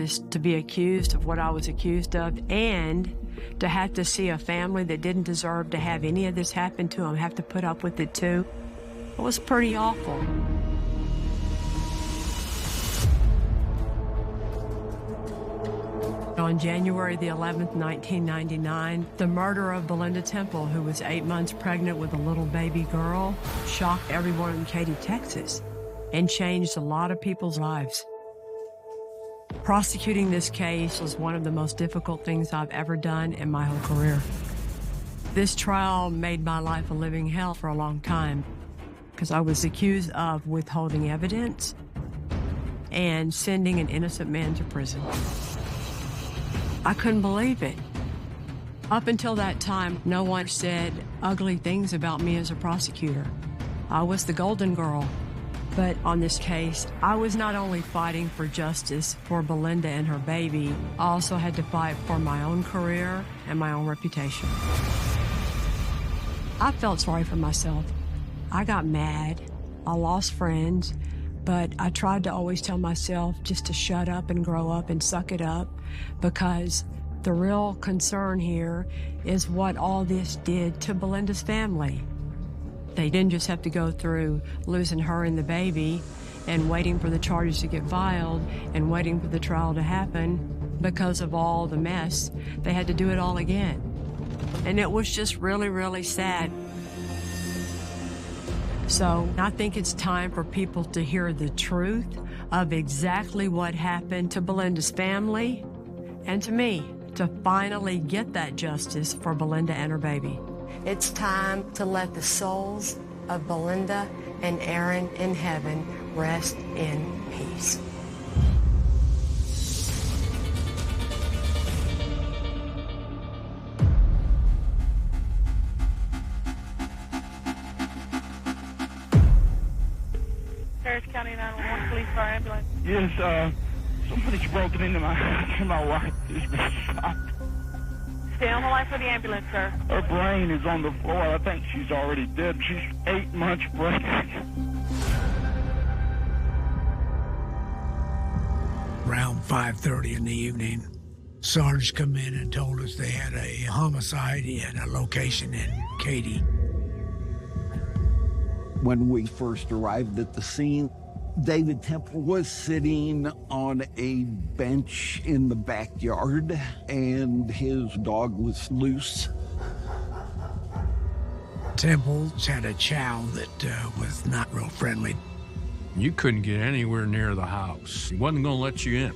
just to be accused of what I was accused of, and to have to see a family that didn't deserve to have any of this happen to them have to put up with it too. It was pretty awful. On January the 11th, 1999, the murder of Belinda Temple, who was 8 months pregnant with a little baby girl, shocked everyone in Katy, Texas, and changed a lot of people's lives. Prosecuting this case was one of the most difficult things I've ever done in my whole career. This trial made my life a living hell for a long time because I was accused of withholding evidence and sending an innocent man to prison. I couldn't believe it. Up until that time, no one said ugly things about me as a prosecutor. I was the golden girl. But on this case, I was not only fighting for justice for Belinda and her baby, I also had to fight for my own career and my own reputation. I felt sorry for myself. I got mad. I lost friends. But I tried to always tell myself just to shut up and grow up and suck it up, because the real concern here is what all this did to Belinda's family. They didn't just have to go through losing her and the baby and waiting for the charges to get filed and waiting for the trial to happen because of all the mess. They had to do it all again. And it was just really, really sad. So I think it's time for people to hear the truth of exactly what happened to Belinda's family and to me, to finally get that justice for Belinda and her baby. It's time to let the souls of Belinda and Aaron in heaven rest in peace. Harris County 911 Police Fire Ambulance. Yes, somebody's broken into my house and my wife has been shot. Stay on the line for the ambulance, sir. Her brain is on the floor. I think she's already dead. She's 8 months pregnant. Around 5:30 in the evening, Sarge come in and told us they had a homicide at a location in Katy. When we first arrived at the scene, David Temple was sitting on a bench in the backyard, and his dog was loose. Temple's had a chow that was not real friendly. You couldn't get anywhere near the house. He wasn't going to let you in.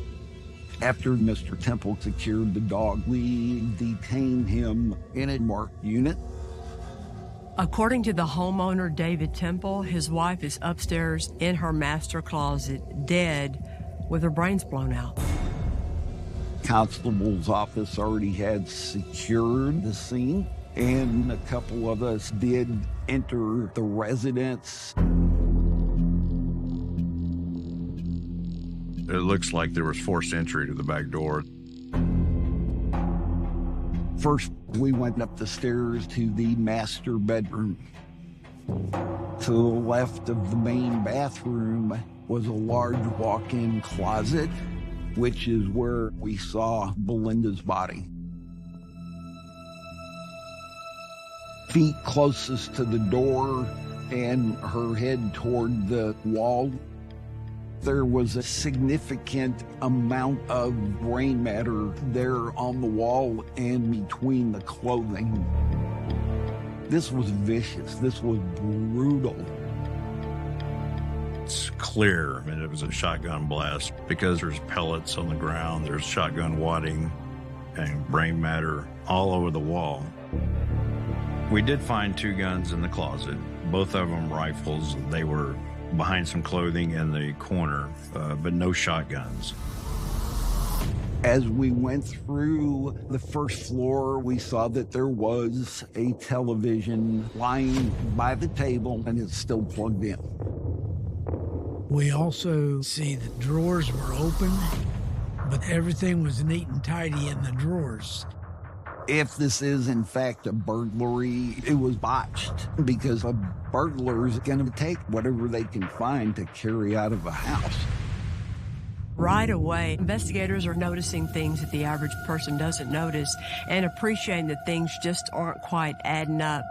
After Mr. Temple secured the dog, we detained him in a marked unit. According to the homeowner, David Temple, his wife is upstairs in her master closet, dead, with her brains blown out. Constable's office already had secured the scene, and a couple of us did enter the residence. It looks like there was forced entry to the back door. First, we went up the stairs to the master bedroom. To the left of the main bathroom was a large walk-in closet, which is where we saw Belinda's body. Feet closest to the door and her head toward the wall. There was a significant amount of brain matter there on the wall and between the clothing. This was vicious. This was brutal. It's clear that it was a shotgun blast because there's pellets on the ground, there's shotgun wadding and brain matter all over the wall. We did find 2 guns in the closet, both of them rifles. They were behind some clothing in the corner, but no shotguns. As we went through the first floor, we saw that there was a television lying by the table, and it's still plugged in. We also see the drawers were open, but everything was neat and tidy in the drawers. If this is, in fact, a burglary, it was botched because a burglar is going to take whatever they can find to carry out of a house. Right away, investigators are noticing things that the average person doesn't notice and appreciating that things just aren't quite adding up.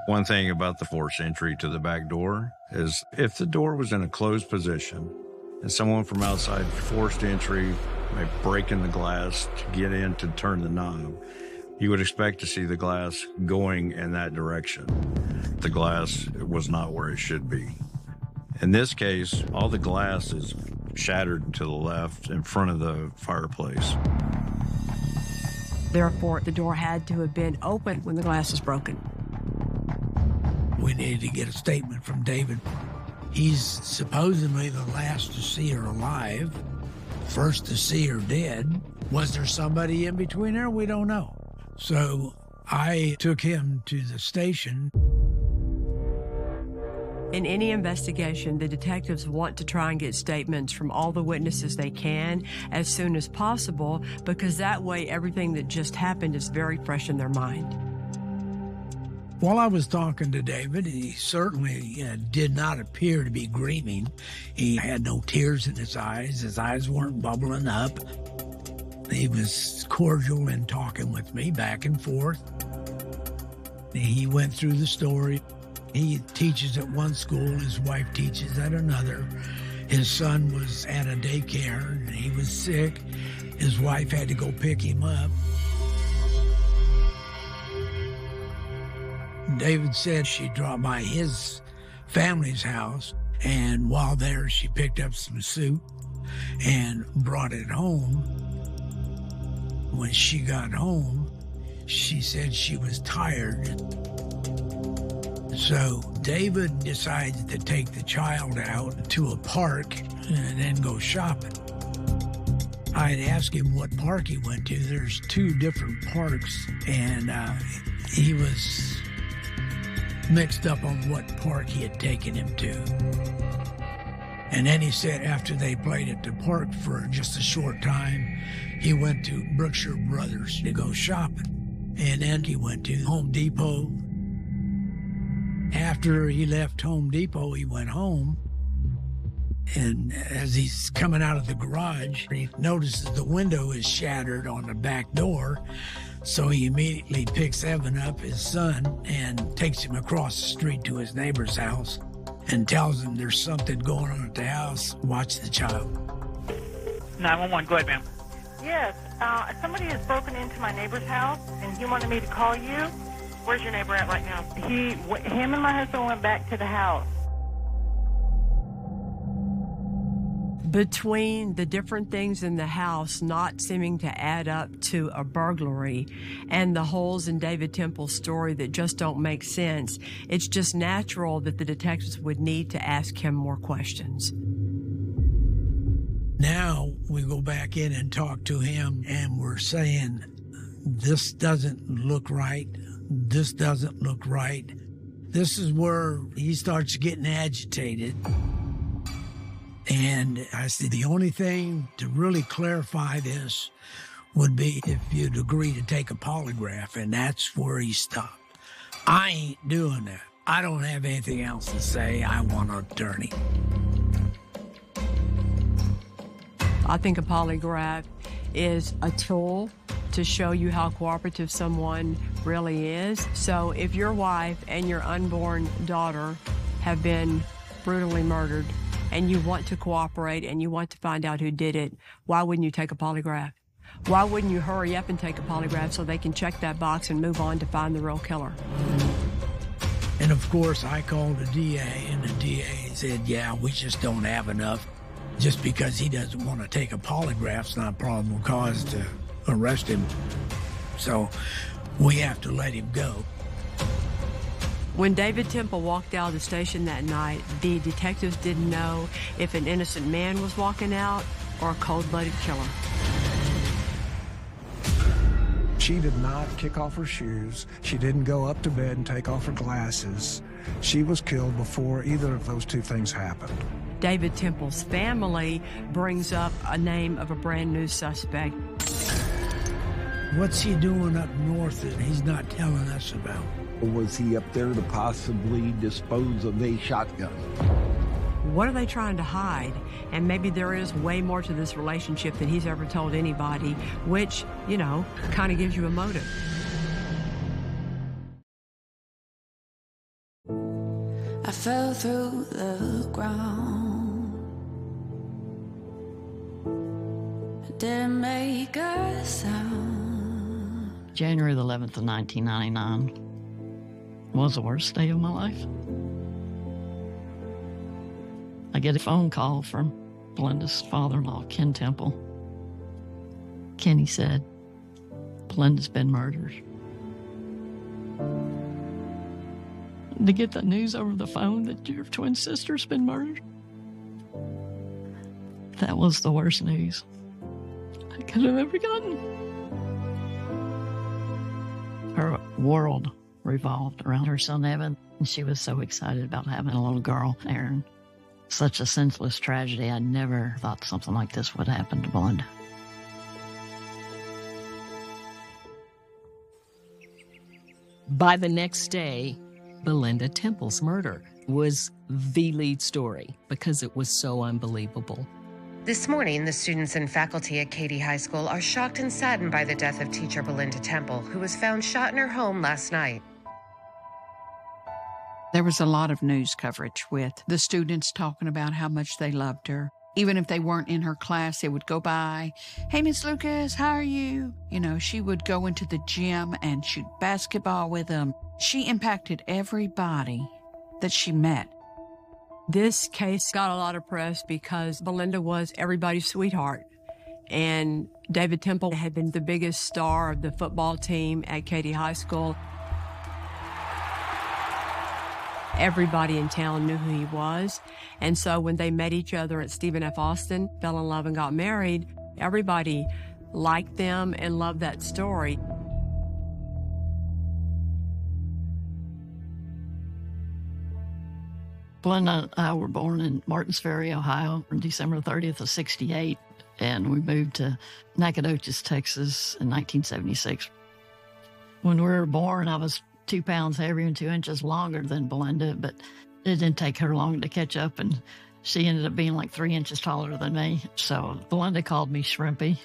One thing about the forced entry to the back door is if the door was in a closed position and someone from outside forced entry by breaking the glass to get in to turn the knob, you would expect to see the glass going in that direction. The glass was not where it should be. In this case, all the glass is shattered to the left in front of the fireplace. Therefore, the door had to have been open when the glass was broken. We needed to get a statement from David. He's supposedly the last to see her alive, first to see her dead. Was there somebody in between there? We don't know. So I took him to the station. In any investigation, the detectives want to try and get statements from all the witnesses they can as soon as possible, because that way everything that just happened is very fresh in their mind. While I was talking to David, he certainly did not appear to be grieving. He had no tears in his eyes weren't bubbling up. He was cordial in talking with me back and forth. He went through the story. He teaches at one school, his wife teaches at another. His son was at a daycare and he was sick. His wife had to go pick him up. David said she dropped by his family's house, and while there, she picked up some soup and brought it home. When she got home, she said she was tired. So David decides to take the child out to a park and then go shopping. I had asked him what park he went to. There's 2 different parks, and he was mixed up on what park he had taken him to. And then he said after they played at the park for just a short time, he went to Brookshire Brothers to go shopping. And then he went to Home Depot. After he left Home Depot, he went home. And as he's coming out of the garage, he notices the window is shattered on the back door. So he immediately picks Evan up, his son, and takes him across the street to his neighbor's house and tells him there's something going on at the house. Watch the child. 911, go ahead, ma'am. Yes, somebody has broken into my neighbor's house, and he wanted me to call you. Where's your neighbor at right now? Him and my husband went back to the house. Between the different things in the house not seeming to add up to a burglary and the holes in David Temple's story that just don't make sense, it's just natural that the detectives would need to ask him more questions. Now we go back in and talk to him, and we're saying, this doesn't look right. This doesn't look right. This is where he starts getting agitated. And I said, the only thing to really clarify this would be if you'd agree to take a polygraph, and that's where he stopped. I ain't doing that. I don't have anything else to say. I want an attorney. I think a polygraph is a tool to show you how cooperative someone really is. So if your wife and your unborn daughter have been brutally murdered, and you want to cooperate and you want to find out who did it, why wouldn't you take a polygraph? Why wouldn't you hurry up and take a polygraph so they can check that box and move on to find the real killer? And of course, I called the DA, and the DA said, yeah, we just don't have enough. Just because he doesn't want to take a polygraph's not a probable cause to arrest him. So we have to let him go. When David Temple walked out of the station that night, the detectives didn't know if an innocent man was walking out or a cold-blooded killer. She did not kick off her shoes. She didn't go up to bed and take off her glasses. She was killed before either of those 2 things happened. David Temple's family brings up a name of a brand new suspect. What's he doing up north that he's not telling us about? Was he up there to possibly dispose of a shotgun? what are they trying to hide? And maybe there is way more to this relationship than he's ever told anybody, which, kind of gives you a motive. I fell through the ground. I didn't make a sound. January the 11th of 1999 was the worst day of my life. I get a phone call from Belinda's father-in-law, Ken Temple. Kenny said, Belinda's been murdered. To get the news over the phone that your twin sister's been murdered, that was the worst news I could have ever gotten. Her world revolved around her son, Evan, and she was so excited about having a little girl, Erin. Such a senseless tragedy. I never thought something like this would happen to Belinda. By the next day, Belinda Temple's murder was the lead story because it was so unbelievable. This morning, the students and faculty at Katy High School are shocked and saddened by the death of teacher Belinda Temple, who was found shot in her home last night. There was a lot of news coverage with the students talking about how much they loved her. Even if they weren't in her class, they would go by, "Hey, Miss Lucas, how are you?" She would go into the gym and shoot basketball with them. She impacted everybody that she met. This case got a lot of press because Belinda was everybody's sweetheart. And David Temple had been the biggest star of the football team at Katy High School. Everybody in town knew who he was. And so when they met each other at Stephen F. Austin, fell in love and got married, everybody liked them and loved that story. Belinda and I were born in Martins Ferry, Ohio, on December 30th of 68, and we moved to Nacogdoches, Texas in 1976. When we were born, I was 2 pounds heavier and 2 inches longer than Belinda, but it didn't take her long to catch up, and she ended up being like 3 inches taller than me. So Belinda called me Shrimpy.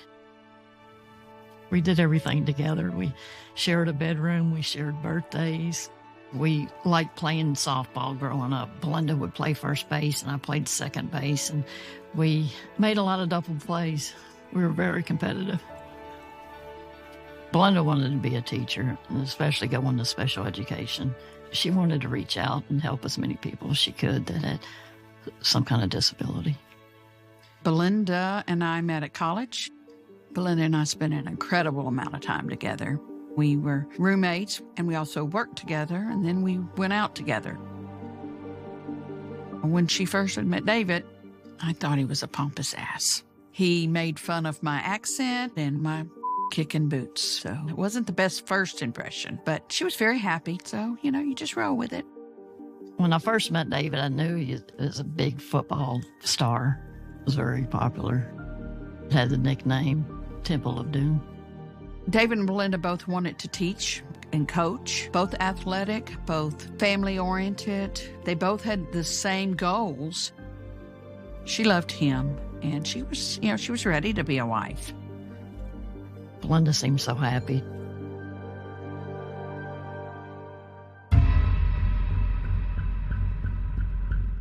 We did everything together. We shared a bedroom. We shared birthdays. We liked playing softball growing up. Belinda would play first base, and I played second base, and we made a lot of double plays. We were very competitive. Belinda wanted to be a teacher, and especially go into special education. She wanted to reach out and help as many people as she could that had some kind of disability. Belinda and I met at college. Belinda and I spent an incredible amount of time together. We were roommates, and we also worked together, and then we went out together. When she first met David, I thought he was a pompous ass. He made fun of my accent and my kicking boots, so it wasn't the best first impression, but she was very happy, so, you just roll with it. When I first met David, I knew he was a big football star. He was very popular. He had the nickname Temple of Doom. David and Belinda both wanted to teach and coach, both athletic, both family-oriented. They both had the same goals. She loved him, and she was ready to be a wife. Belinda seemed so happy.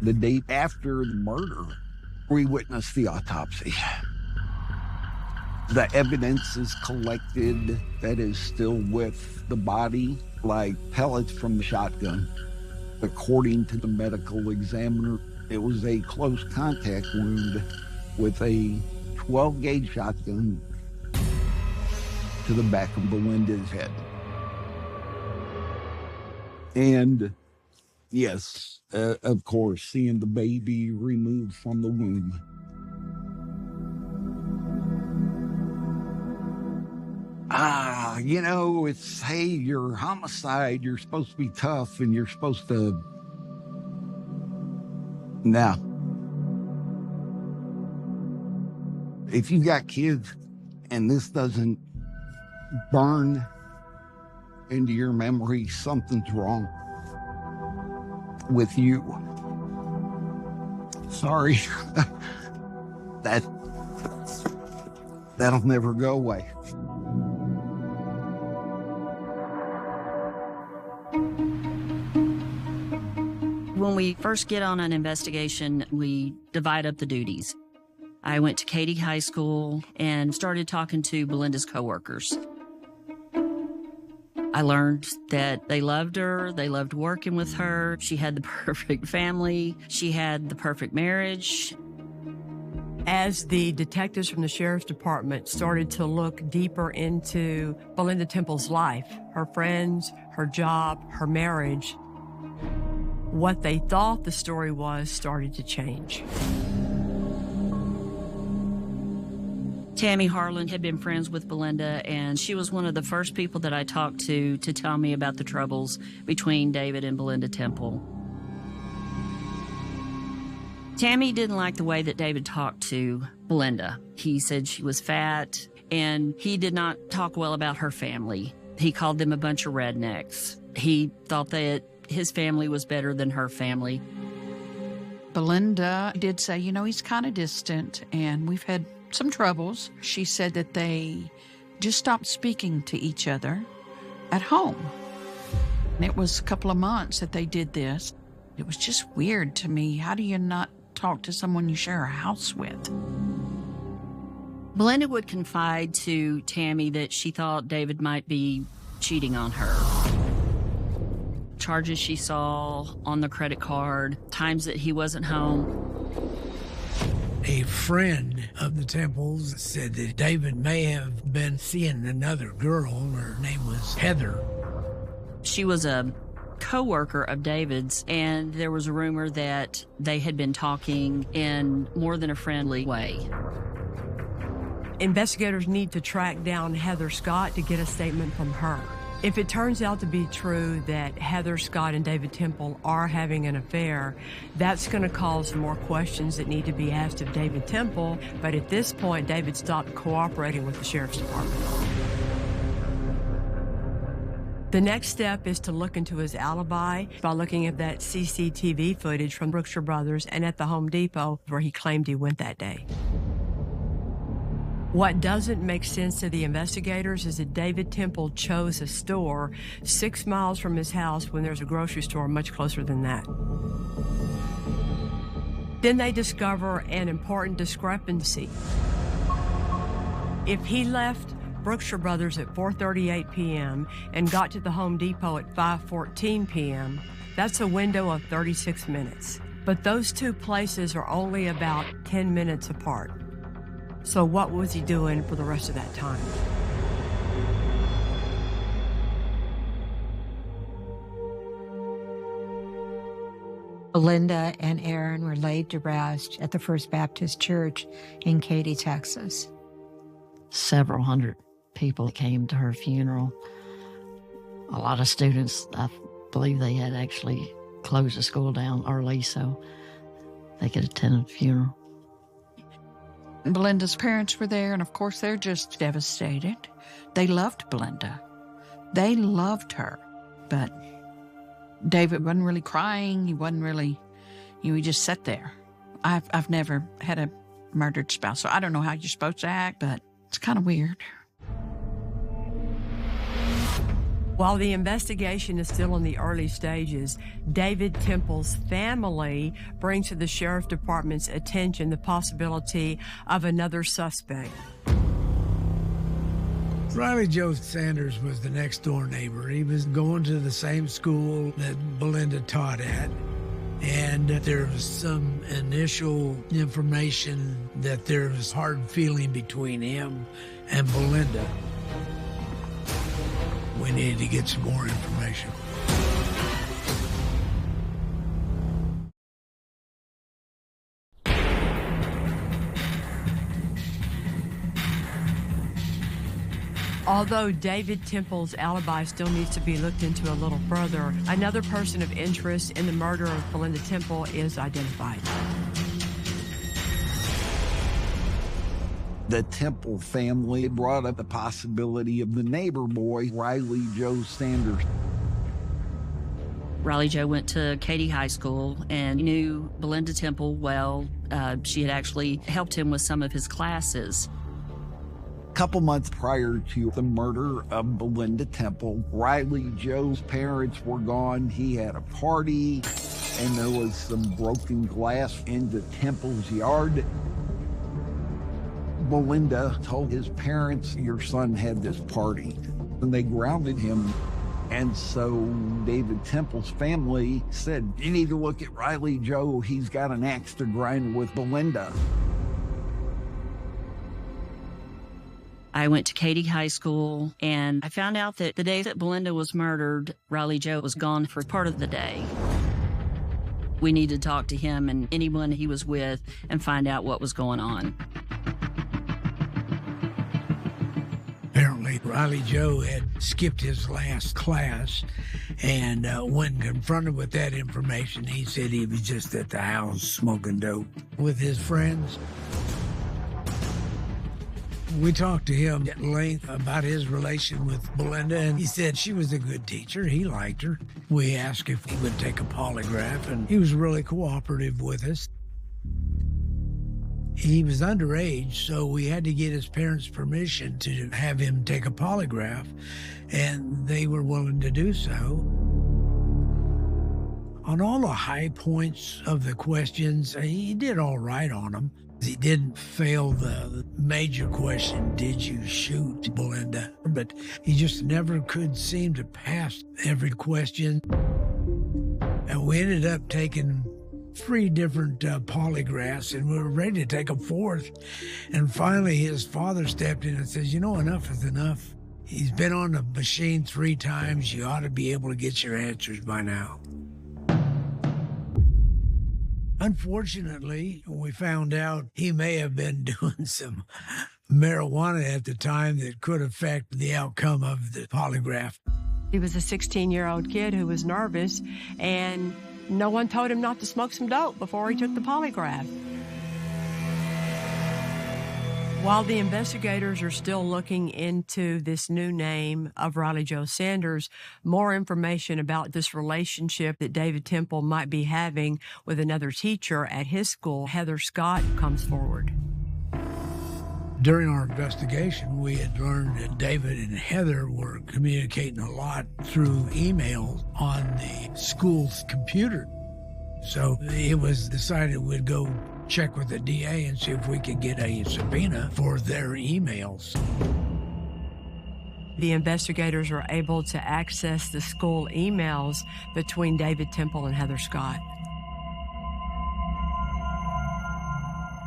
The day after the murder, we witnessed the autopsy. The evidence is collected that is still with the body, like pellets from the shotgun. According to the medical examiner, it was a close contact wound with a 12-gauge shotgun to the back of Belinda's head. And yes, of course, seeing the baby removed from the womb. It's, hey, you're homicide, you're supposed to be tough, and you're supposed to... Now, if you got kids and this doesn't burn into your memory, something's wrong with you. sorry. That'll never go away. When we first get on an investigation, we divide up the duties. I went to Katy High School and started talking to Belinda's coworkers. I learned that they loved her, they loved working with her, she had the perfect family, she had the perfect marriage. As the detectives from the Sheriff's Department started to look deeper into Belinda Temple's life, her friends, her job, her marriage, what they thought the story was started to change. Tammy Harlan had been friends with Belinda, and she was one of the first people that I talked to tell me about the troubles between David and Belinda Temple. Tammy didn't like the way that David talked to Belinda. He said she was fat, and he did not talk well about her family. He called them a bunch of rednecks. He thought that his family was better than her family. Belinda did say, you know, he's kind of distant, and we've had some troubles. She said that they just stopped speaking to each other at home. And it was a couple of months that they did this. It was just weird to me. How do you not talk to someone you share a house with? Belinda would confide to Tammy that she thought David might be cheating on her. Charges she saw on the credit card, times that he wasn't home. A friend of the Temples said that David may have been seeing another girl. Her name was Heather. She was a co-worker of David's, and there was a rumor that they had been talking in more than a friendly way. Investigators need to track down Heather Scott to get a statement from her. If it turns out to be true that Heather Scott and David Temple are having an affair, that's going to cause more questions that need to be asked of David Temple. But at this point, David stopped cooperating with the Sheriff's Department. The next step is to look into his alibi by looking at that CCTV footage from Brookshire Brothers and at the Home Depot where he claimed he went that day. What doesn't make sense to the investigators is that David Temple chose a store 6 miles from his house when there's a grocery store much closer than that. Then they discover an important discrepancy. If he left Brookshire Brothers at 4:38 p.m. and got to the Home Depot at 5:14 p.m., that's a window of 36 minutes. But those two places are only about 10 minutes apart. So what was he doing for the rest of that time? Belinda and Aaron were laid to rest at the First Baptist Church in Katy, Texas. Several hundred people came to her funeral. A lot of students, I believe they had actually closed the school down early so they could attend the funeral. Belinda's parents were there, and of course they're just devastated. They loved Belinda. They loved her. But David wasn't really crying. He wasn't really, he just sat there. I've never had a murdered spouse, so I don't know how you're supposed to act, but it's kind of weird. While the investigation is still in the early stages, David Temple's family brings to the Sheriff's Department's attention the possibility of another suspect. Riley Joe Sanders was the next door neighbor. He was going to the same school that Belinda taught at. And there was some initial information that there was hard feeling between him and Belinda. We needed to get some more information. Although David Temple's alibi still needs to be looked into a little further, another person of interest in the murder of Belinda Temple is identified. The Temple family brought up the possibility of the neighbor boy, Riley Joe Sanders. Riley Jo went to Katy High School and knew Belinda Temple well. She had actually helped him with some of his classes. A couple months prior to the murder of Belinda Temple, Riley Jo's parents were gone. He had a party, and there was some broken glass into Temple's yard. Belinda told his parents, "Your son had this party," and they grounded him. And so David Temple's family said, "You need to look at Riley Jo. He's got an axe to grind with Belinda." I went to Katy High School, and I found out that the day that Belinda was murdered, Riley Jo was gone for part of the day. We needed to talk to him and anyone he was with and find out what was going on. Apparently, Riley Jo had skipped his last class, and when confronted with that information, he said he was just at the house smoking dope with his friends. We talked to him at length about his relation with Belinda, and he said she was a good teacher. He liked her. We asked if he would take a polygraph, and he was really cooperative with us. He was underage, so we had to get his parents' permission to have him take a polygraph, and they were willing to do so. On all the high points of the questions, he did all right on them. He didn't fail the major question, did you shoot Belinda? But he just never could seem to pass every question. And we ended up taking 3 different polygraphs, and we were ready to take a 4th. And finally, his father stepped in and says, enough is enough. He's been on the machine 3 times. You ought to be able to get your answers by now. Unfortunately, we found out he may have been doing some marijuana at the time that could affect the outcome of the polygraph. He was a 16-year-old kid who was nervous, and no one told him not to smoke some dope before he took the polygraph. While the investigators are still looking into this new name of Riley Jo Sanders, more information about this relationship that David Temple might be having with another teacher at his school, Heather Scott, comes forward. During our investigation, we had learned that David and Heather were communicating a lot through email on the school's computer. So it was decided we'd go check with the DA and see if we could get a subpoena for their emails. The investigators were able to access the school emails between David Temple and Heather Scott.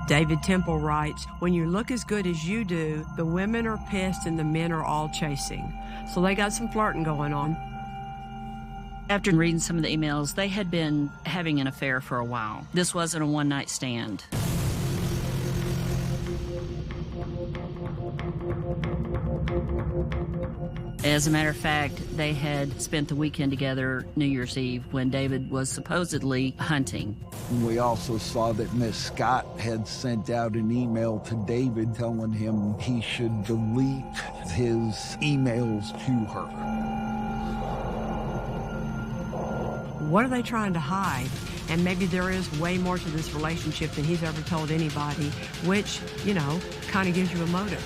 David Temple writes, "When you look as good as you do, the women are pissed and the men are all chasing." So they got some flirting going on. After reading some of the emails, they had been having an affair for a while. This wasn't a one-night stand. As a matter of fact, they had spent the weekend together New Year's Eve when David was supposedly hunting. We also saw that Miss Scott had sent out an email to David telling him he should delete his emails to her. What are they trying to hide? And maybe there is way more to this relationship than he's ever told anybody, which, kind of gives you a motive.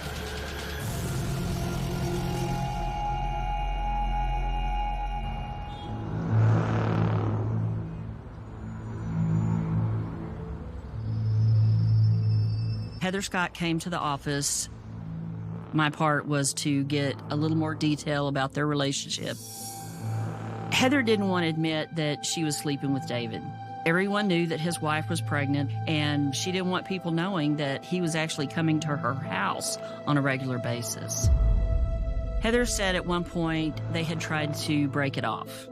Heather Scott came to the office. My part was to get a little more detail about their relationship. Heather didn't want to admit that she was sleeping with David. Everyone knew that his wife was pregnant, and she didn't want people knowing that he was actually coming to her house on a regular basis. Heather said at one point they had tried to break it off,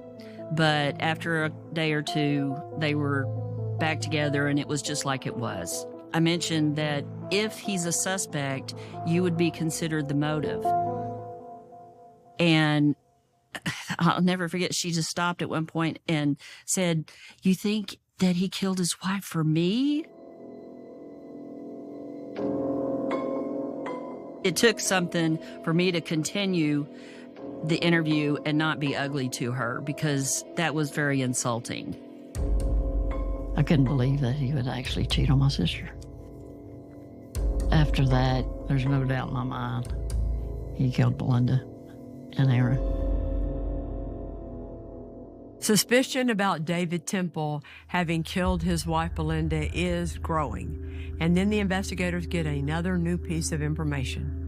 but after a day or 2, they were back together and it was just like it was. I mentioned that if he's a suspect, you would be considered the motive. And I'll never forget, she just stopped at one point and said, "You think that he killed his wife for me?" It took something for me to continue the interview and not be ugly to her, because that was very insulting. I couldn't believe that he would actually cheat on my sister. After that, there's no doubt in my mind, he killed Belinda and Aaron. Suspicion about David Temple having killed his wife Belinda is growing. And then the investigators get another new piece of information.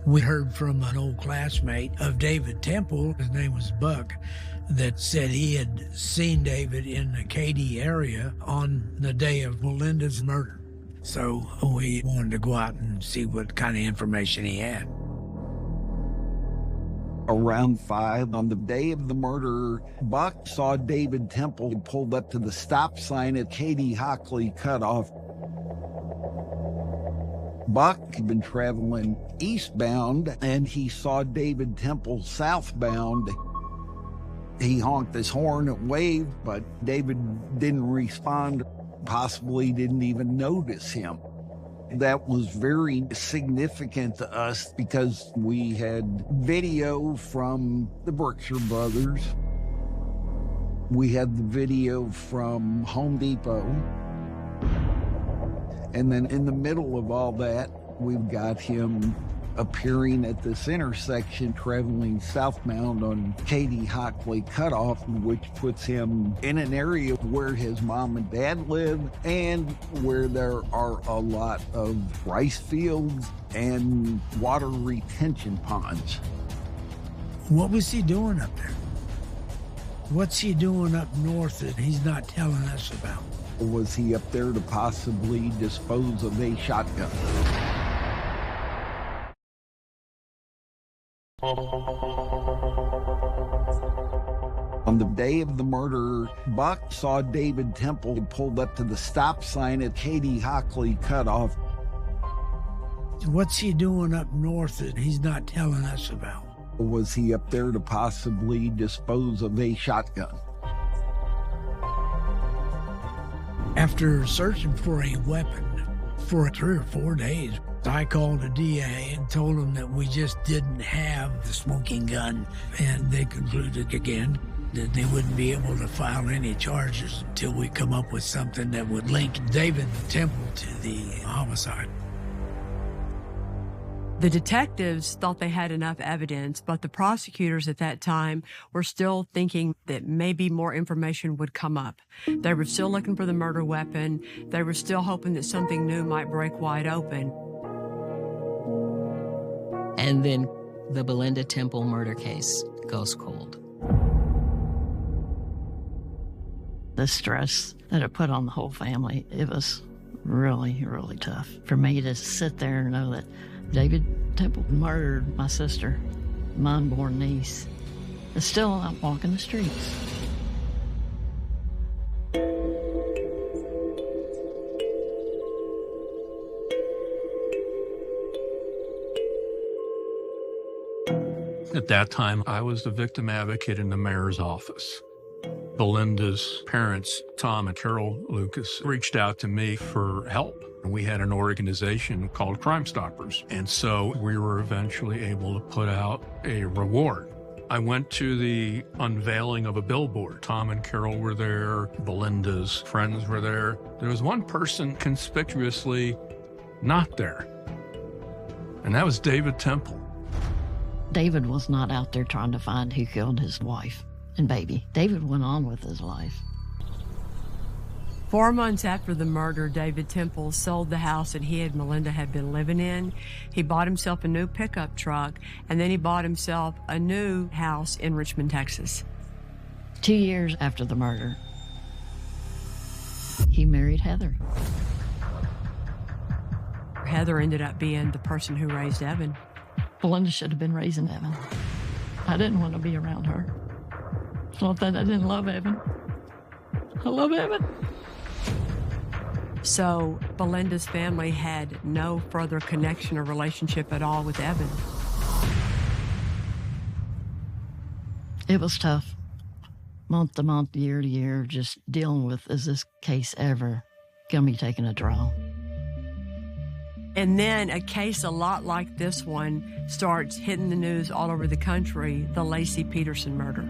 We heard from an old classmate of David Temple, his name was Buck, that said he had seen David in the Katy area on the day of Belinda's murder. So we wanted to go out and see what kind of information he had. Around 5 on the day of the murder, Buck saw David Temple pulled up to the stop sign at Katy-Hockley Cutoff. Buck had been traveling eastbound, and he saw David Temple southbound. He honked his horn and waved, but David didn't respond, possibly didn't even notice him. That was very significant to us because we had video from the Brookshire brothers. We had the video from Home Depot. And then in the middle of all that, we've got him appearing at this intersection, traveling southbound on Katy-Hockley Cutoff, which puts him in an area where his mom and dad live and where there are a lot of rice fields and water retention ponds. What was he doing up there? What's he doing up north that he's not telling us about? Was he up there to possibly dispose of a shotgun? On the day of the murder, Buck saw David Temple pulled up to the stop sign at Katy-Hockley Cutoff. What's he doing up north that he's not telling us about? Was he up there to possibly dispose of a shotgun? After searching for a weapon for 3 or 4 days, I called the DA and told him that we just didn't have the smoking gun, and they concluded again that they wouldn't be able to file any charges until we come up with something that would link David Temple to the homicide. The detectives thought they had enough evidence, but the prosecutors at that time were still thinking that maybe more information would come up. They were still looking for the murder weapon. They were still hoping that something new might break wide open. And then the Belinda Temple murder case goes cold. The stress that it put on the whole family, it was really, really tough for me to sit there and know that David Temple murdered my sister, my unborn niece, is still out walking the streets. At that time, I was the victim advocate in the mayor's office. Belinda's parents, Tom and Carol Lucas, reached out to me for help. We had an organization called Crime Stoppers, and so we were eventually able to put out a reward. I went to the unveiling of a billboard. Tom and Carol were there. Belinda's friends were there. There was one person conspicuously not there, and that was David Temple. David was not out there trying to find who killed his wife and baby. David went on with his life. 4 months after the murder, David Temple sold the house that he and Melinda had been living in. He bought himself a new pickup truck, and then he bought himself a new house in Richmond, Texas. 2 years after the murder, he married Heather. Heather ended up being the person who raised Evan. Belinda should have been raising Evan. I didn't want to be around her. It's not that I didn't love Evan. I love Evan. So Belinda's family had no further connection or relationship at all with Evan. It was tough. Month to month, year to year, just dealing with, is this case ever going to be taking a draw? And then a case a lot like this one starts hitting the news all over the country, the Laci Peterson murder.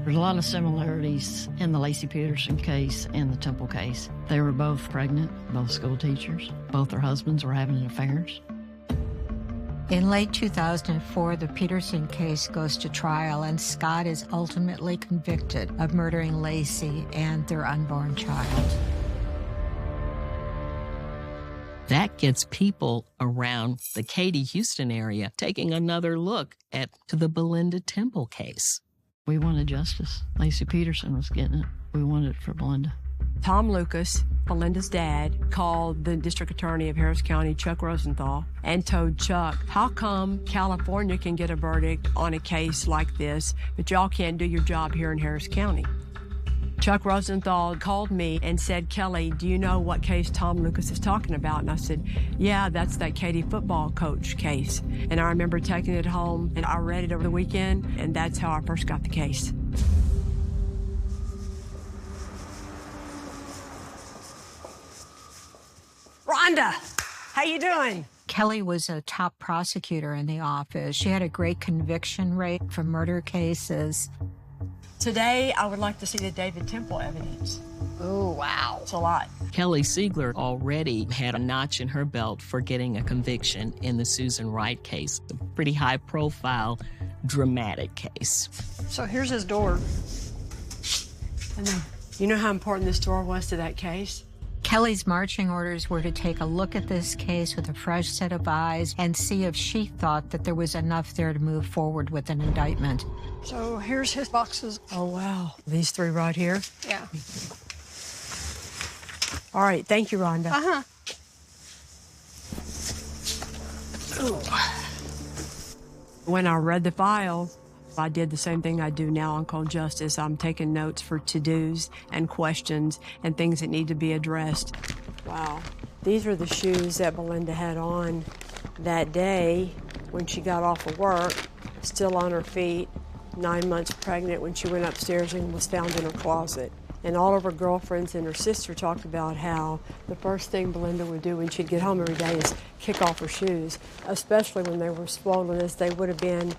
There's a lot of similarities in the Laci Peterson case and the Temple case. They were both pregnant, both school teachers. Both their husbands were having affairs. In late 2004, the Peterson case goes to trial, and Scott is ultimately convicted of murdering Laci and their unborn child. That gets people around the Katy, Houston area taking another look at the Belinda Temple case. We wanted justice. Laci Peterson was getting it. We wanted it for Belinda. Tom Lucas, Belinda's dad, called the district attorney of Harris County, Chuck Rosenthal, and told Chuck, how come California can get a verdict on a case like this, but y'all can't do your job here in Harris County? Chuck Rosenthal called me and said, Kelly, do you know what case Tom Lucas is talking about? And I said, yeah, that's that Katy football coach case. And I remember taking it home, and I read it over the weekend, and that's how I first got the case. Rhonda, how you doing? Kelly was a top prosecutor in the office. She had a great conviction rate for murder cases. Today, I would like to see the David Temple evidence. Oh, wow. It's a lot. Kelly Siegler already had a notch in her belt for getting a conviction in the Susan Wright case, a pretty high-profile, dramatic case. So here's his door. And then, you know how important this door was to that case? Kelly's marching orders were to take a look at this case with a fresh set of eyes and see if she thought that there was enough there to move forward with an indictment. So here's his boxes. Oh, wow. These three right here? Yeah. All right. Thank you, Rhonda. Uh-huh. When I read the file, I did the same thing I do now on Cold Justice. I'm taking notes for to-dos and questions and things that need to be addressed. Wow. These are the shoes that Belinda had on that day when she got off of work, still on her feet, 9 months pregnant when she went upstairs and was found in her closet. And all of her girlfriends and her sister talked about how the first thing Belinda would do when she'd get home every day is kick off her shoes, especially when they were swollen as they would have been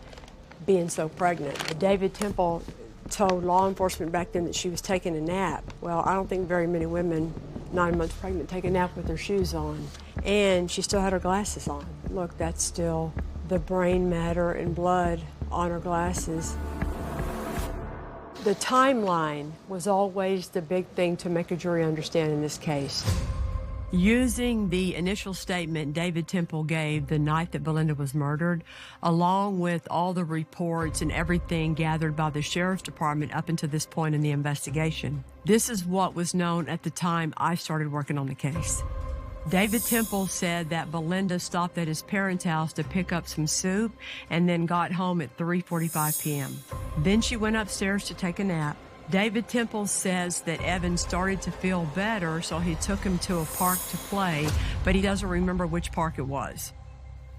being so pregnant. David Temple told law enforcement back then that she was taking a nap. Well, I don't think very many women 9 months pregnant take a nap with their shoes on. And she still had her glasses on. Look, that's still the brain matter and blood on her glasses. The timeline was always the big thing to make a jury understand in this case. Using the initial statement David Temple gave the night that Belinda was murdered, along with all the reports and everything gathered by the sheriff's department up until this point in the investigation, this is what was known at the time I started working on the case. David Temple said that Belinda stopped at his parents' house to pick up some soup and then got home at 3:45 p.m. Then she went upstairs to take a nap. David Temple says that Evan started to feel better, so he took him to a park to play, but he doesn't remember which park it was.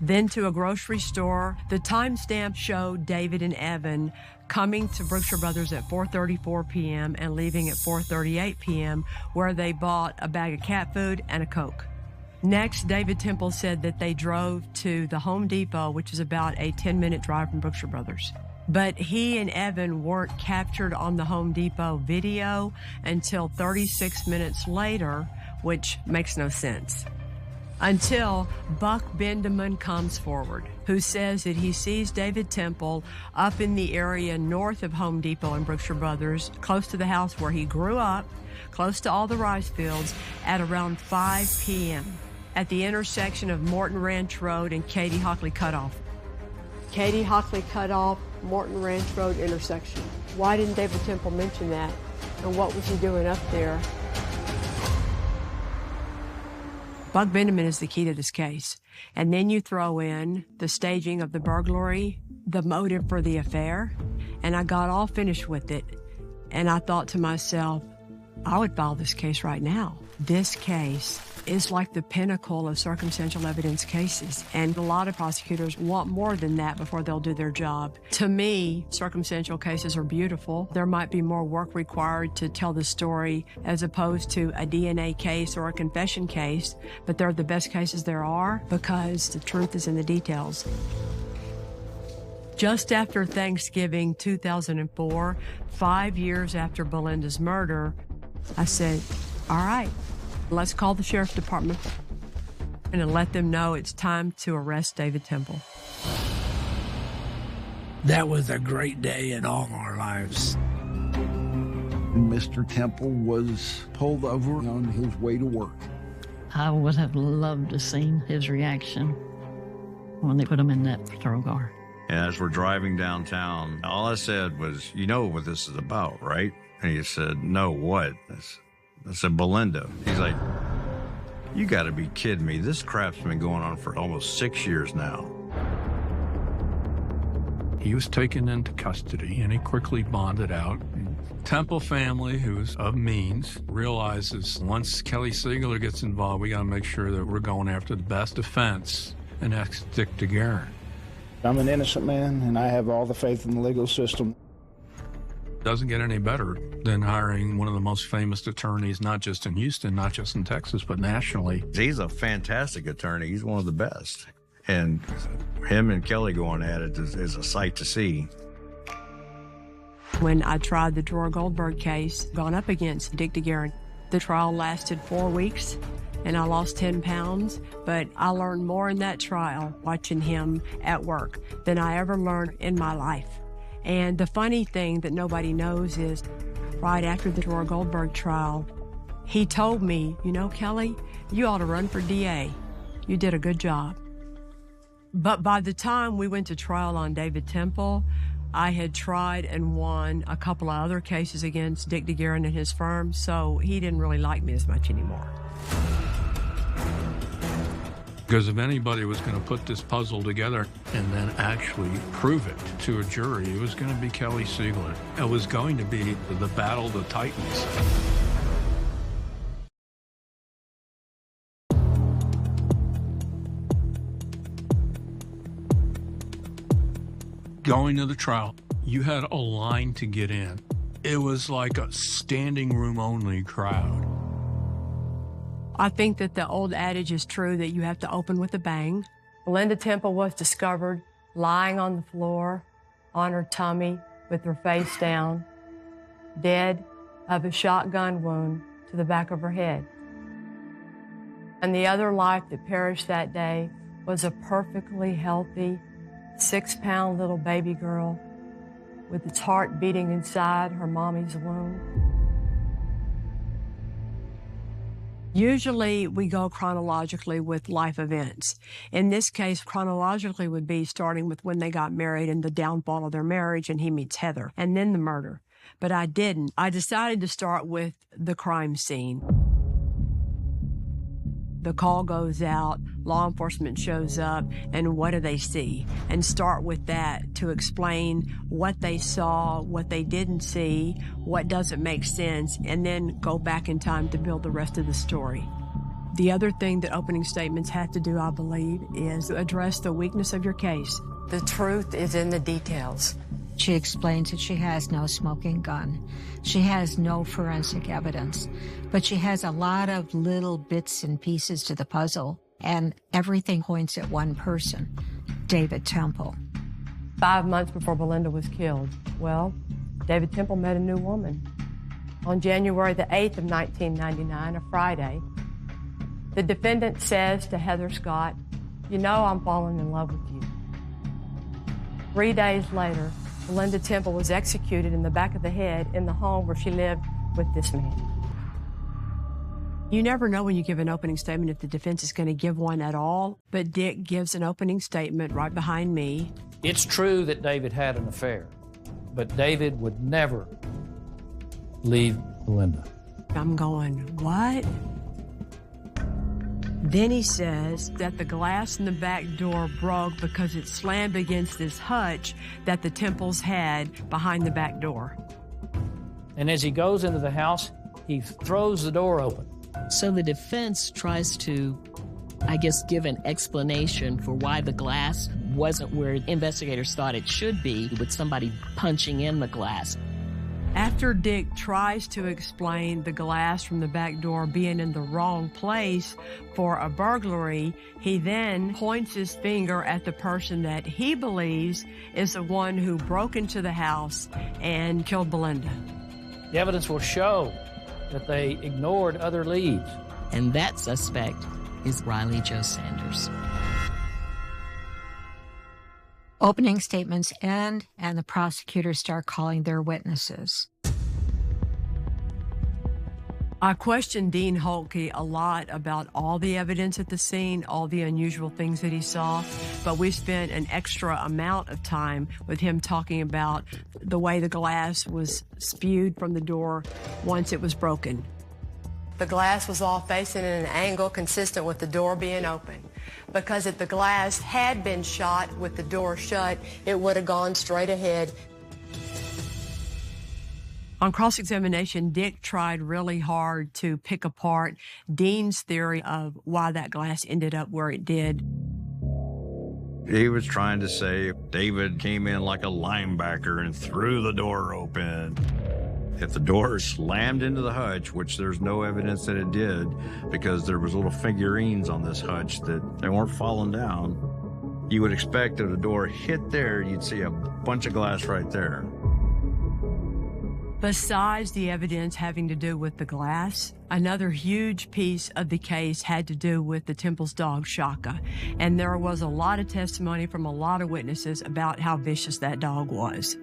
Then to a grocery store. The timestamp showed David and Evan coming to Brookshire Brothers at 4:34 p.m. and leaving at 4:38 p.m., where they bought a bag of cat food and a Coke. Next, David Temple said that they drove to the Home Depot, which is about a 10-minute drive from Brookshire Brothers. But he and Evan weren't captured on the Home Depot video until 36 minutes later, which makes no sense. Until Buck Bendeman comes forward, who says that he sees David Temple up in the area north of Home Depot and Brookshire Brothers, close to the house where he grew up, close to all the rice fields, at around 5 p.m. at the intersection of Morton Ranch Road and Katy Hockley Cutoff. Katy Hockley Cutoff, Morton Ranch Road intersection. Why didn't David Temple mention that? And what was he doing up there? Buck Bendeman is the key to this case. And then you throw in the staging of the burglary, the motive for the affair, and I got all finished with it. And I thought to myself, I would file this case right now. This case is like the pinnacle of circumstantial evidence cases, and a lot of prosecutors want more than that before they'll do their job. To me, circumstantial cases are beautiful. There might be more work required to tell the story as opposed to a DNA case or a confession case, but they're the best cases there are because the truth is in the details. Just after Thanksgiving 2004, 5 years after Belinda's murder, I said, all right, let's call the sheriff's department and let them know it's time to arrest David Temple. That was a great day in all our lives. Mr. Temple was pulled over on his way to work. I would have loved to seen his reaction when they put him in that patrol car. And as we're driving downtown, all I said was, you know what this is about, right? And he said, no, what? I said, Belinda. He's like, you got to be kidding me. This crap's been going on for almost 6 years now. He was taken into custody, and he quickly bonded out. Temple family, who's of means, realizes once Kelly Siegler gets involved, we got to make sure that we're going after the best defense, and that's Dick DeGuerin. I'm an innocent man, and I have all the faith in the legal system. Doesn't get any better than hiring one of the most famous attorneys, not just in Houston, not just in Texas, but nationally. He's a fantastic attorney. He's one of the best. And him and Kelly going at it is a sight to see. When I tried the Dora Goldberg case, gone up against Dick DeGuerin, the trial lasted 4 weeks, and I lost 10 pounds, but I learned more in that trial watching him at work than I ever learned in my life. And the funny thing that nobody knows is right after the Dora Goldberg trial, he told me, you know, Kelly, you ought to run for DA. You did a good job. But by the time we went to trial on David Temple, I had tried and won a couple of other cases against Dick DeGuerin and his firm, so he didn't really like me as much anymore. Because if anybody was going to put this puzzle together and then actually prove it to a jury, it was going to be Kelly Siegler. It was going to be the battle of the Titans. Going to the trial, you had a line to get in. It was like a standing room only crowd. I think that the old adage is true that you have to open with a bang. Belinda Temple was discovered lying on the floor on her tummy with her face down, dead of a shotgun wound to the back of her head. And the other life that perished that day was a perfectly healthy 6-pound little baby girl with its heart beating inside her mommy's womb. Usually we go chronologically with life events. In this case, chronologically would be starting with when they got married and the downfall of their marriage and he meets Heather, and then the murder. But I didn't. I decided to start with the crime scene. The call goes out, law enforcement shows up, and what do they see? And start with that to explain what they saw, what they didn't see, what doesn't make sense, and then go back in time to build the rest of the story. The other thing that opening statements have to do, I believe, is address the weakness of your case. The truth is in the details. She explains that she has no smoking gun. She has no forensic evidence, but she has a lot of little bits and pieces to the puzzle, and everything points at one person, David Temple. 5 months before Belinda was killed, well, David Temple met a new woman. On January the 8th of 1999, a Friday, the defendant says to Heather Scott, "You know I'm falling in love with you." 3 days later, Belinda Temple was executed in the back of the head in the home where she lived with this man. You never know when you give an opening statement if the defense is going to give one at all, but Dick gives an opening statement right behind me. It's true that David had an affair, but David would never leave Belinda. I'm going, what? Then he says that the glass in the back door broke because it slammed against this hutch that the Temples had behind the back door. And as he goes into the house, he throws the door open. So the defense tries to, I guess, give an explanation for why the glass wasn't where investigators thought it should be, with somebody punching in the glass. After Dick tries to explain the glass from the back door being in the wrong place for a burglary, he then points his finger at the person that he believes is the one who broke into the house and killed Belinda. The evidence will show that they ignored other leads. And that suspect is Riley Joe Sanders. Opening statements end, and the prosecutors start calling their witnesses. I questioned Dean Holtke a lot about all the evidence at the scene, all the unusual things that he saw, but we spent an extra amount of time with him talking about the way the glass was spewed from the door once it was broken. The glass was all facing in an angle consistent with the door being open. Because if the glass had been shot with the door shut, it would have gone straight ahead. On cross-examination, Dick tried really hard to pick apart Dean's theory of why that glass ended up where it did. He was trying to say David came in like a linebacker and threw the door open. If the door slammed into the hutch, which there's no evidence that it did, because there was little figurines on this hutch that they weren't falling down, you would expect if the door hit there, you'd see a bunch of glass right there. Besides the evidence having to do with the glass, another huge piece of the case had to do with the Temple's dog, Shaka. And there was a lot of testimony from a lot of witnesses about how vicious that dog was.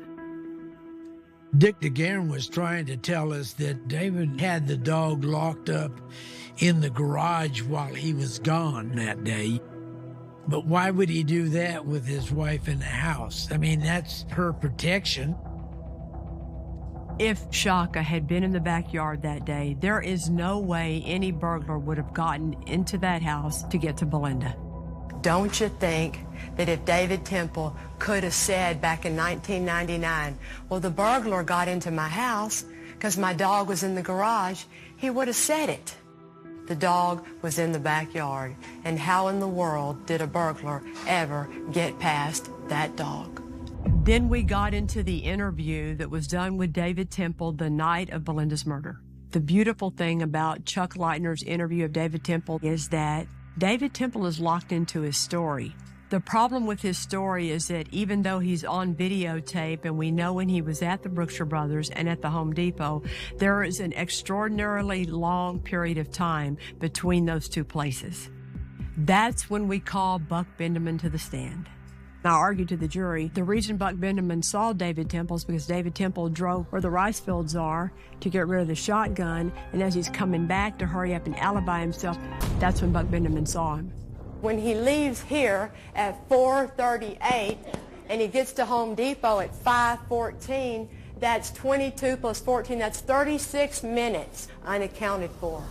Dick DeGuerin was trying to tell us that David had the dog locked up in the garage while he was gone that day. But why would he do that with his wife in the house? I mean, that's her protection. If Shaka had been in the backyard that day, there is no way any burglar would have gotten into that house to get to Belinda. Don't you think that if David Temple could have said back in 1999, well, the burglar got into my house because my dog was in the garage, he would have said it. The dog was in the backyard, and how in the world did a burglar ever get past that dog? Then we got into the interview that was done with David Temple the night of Belinda's murder. The beautiful thing about Chuck Leitner's interview of David Temple is that David Temple is locked into his story. The problem with his story is that even though he's on videotape and we know when he was at the Brookshire Brothers and at the Home Depot, there is an extraordinarily long period of time between those two places. That's when we call Buck Benjamin to the stand. I argued to the jury, the reason Buck Benjamin saw David Temple is because David Temple drove where the rice fields are to get rid of the shotgun, and as he's coming back to hurry up and alibi himself, that's when Buck Benjamin saw him. When he leaves here at 4:38 and he gets to Home Depot at 5:14, that's 22 plus 14, that's 36 minutes unaccounted for.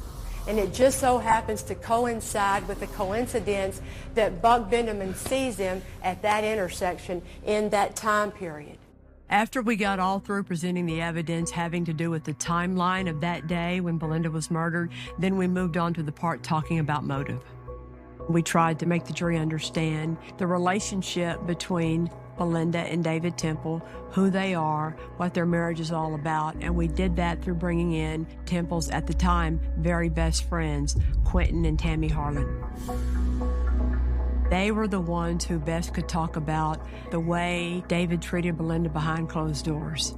And it just so happens to coincide with the coincidence that Buck Benjamin sees him at that intersection in that time period. After we got all through presenting the evidence having to do with the timeline of that day when Belinda was murdered, then we moved on to the part talking about motive. We tried to make the jury understand the relationship between Belinda and David Temple, who they are, what their marriage is all about, and we did that through bringing in Temple's, at the time, very best friends, Quentin and Tammy Harlan. They were the ones who best could talk about the way David treated Belinda behind closed doors,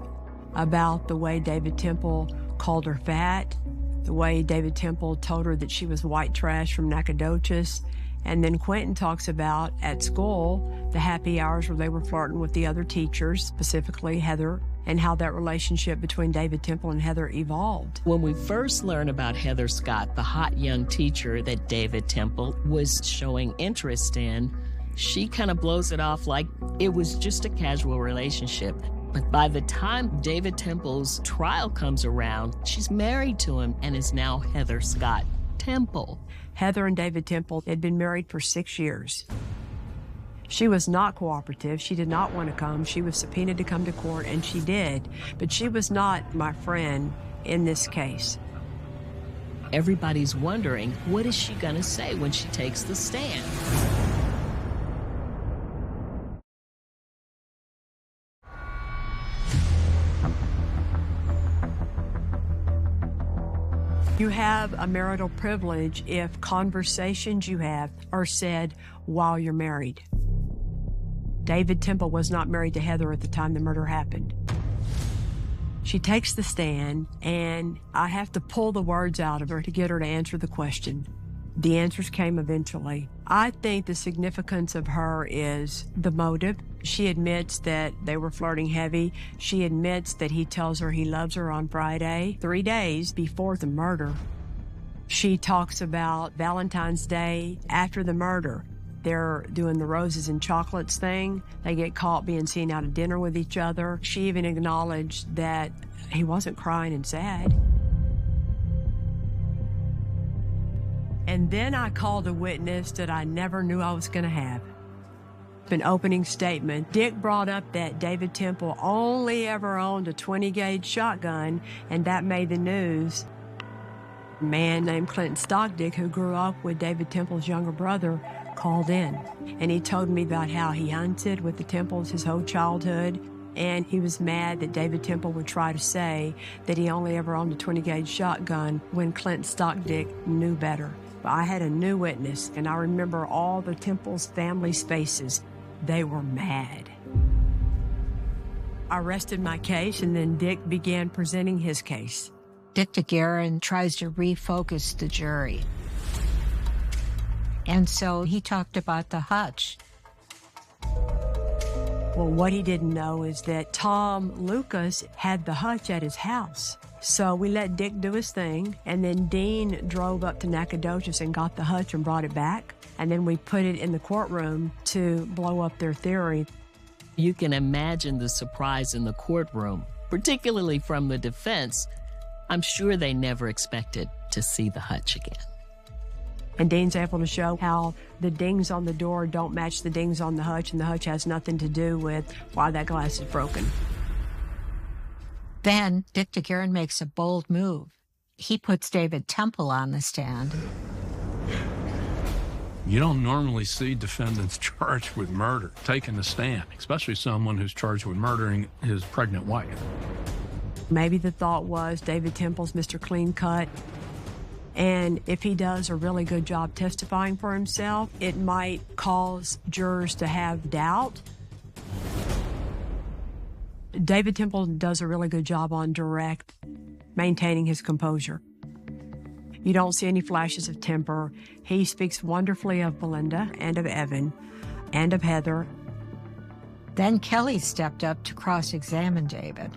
about the way David Temple called her fat, the way David Temple told her that she was white trash from Nacogdoches. And then Quentin talks about, at school, the happy hours where they were flirting with the other teachers, specifically Heather, and how that relationship between David Temple and Heather evolved. When we first learned about Heather Scott, the hot young teacher that David Temple was showing interest in, she kind of blows it off like it was just a casual relationship. But by the time David Temple's trial comes around, she's married to him and is now Heather Scott Temple. Heather and David Temple had been married for 6 years. She was not cooperative. She did not want to come. She was subpoenaed to come to court, and she did. But she was not my friend in this case. Everybody's wondering, what is she going to say when she takes the stand? You have a marital privilege if conversations you have are said while you're married. David Temple was not married to Heather at the time the murder happened. She takes the stand, and I have to pull the words out of her to get her to answer the question. The answers came eventually. I think the significance of her is the motive. She admits that they were flirting heavy. She admits that he tells her he loves her on Friday, 3 days before the murder. She talks about Valentine's Day after the murder. They're doing the roses and chocolates thing. They get caught being seen out at dinner with each other. She even acknowledged that he wasn't crying and sad. And then I called a witness that I never knew I was going to have. An opening statement. Dick brought up that David Temple only ever owned a 20-gauge shotgun, and that made the news. A man named Clinton Stockdick, who grew up with David Temple's younger brother, called in, and he told me about how he hunted with the Temples his whole childhood, and he was mad that David Temple would try to say that he only ever owned a 20-gauge shotgun when Clinton Stockdick knew better. But I had a new witness, and I remember all the Temple's family's faces. They were mad. I rested my case, and then Dick began presenting his case. Dick DeGuerin tries to refocus the jury. And so he talked about the hutch. Well, what he didn't know is that Tom Lucas had the hutch at his house. So we let Dick do his thing, and then Dean drove up to Nacogdoches and got the hutch and brought it back. And then we put it in the courtroom to blow up their theory. You can imagine the surprise in the courtroom, particularly from the defense. I'm sure they never expected to see the hutch again. And Dean's able to show how the dings on the door don't match the dings on the hutch, and the hutch has nothing to do with why that glass is broken. Then Dick DeGuerin makes a bold move. He puts David Temple on the stand. You don't normally see defendants charged with murder taking the stand, especially someone who's charged with murdering his pregnant wife. Maybe the thought was David Temple's Mr. Clean Cut. And if he does a really good job testifying for himself, it might cause jurors to have doubt. David Temple does a really good job on direct, maintaining his composure. You don't see any flashes of temper. He speaks wonderfully of Belinda and of Evan and of Heather. Then Kelly stepped up to cross-examine David.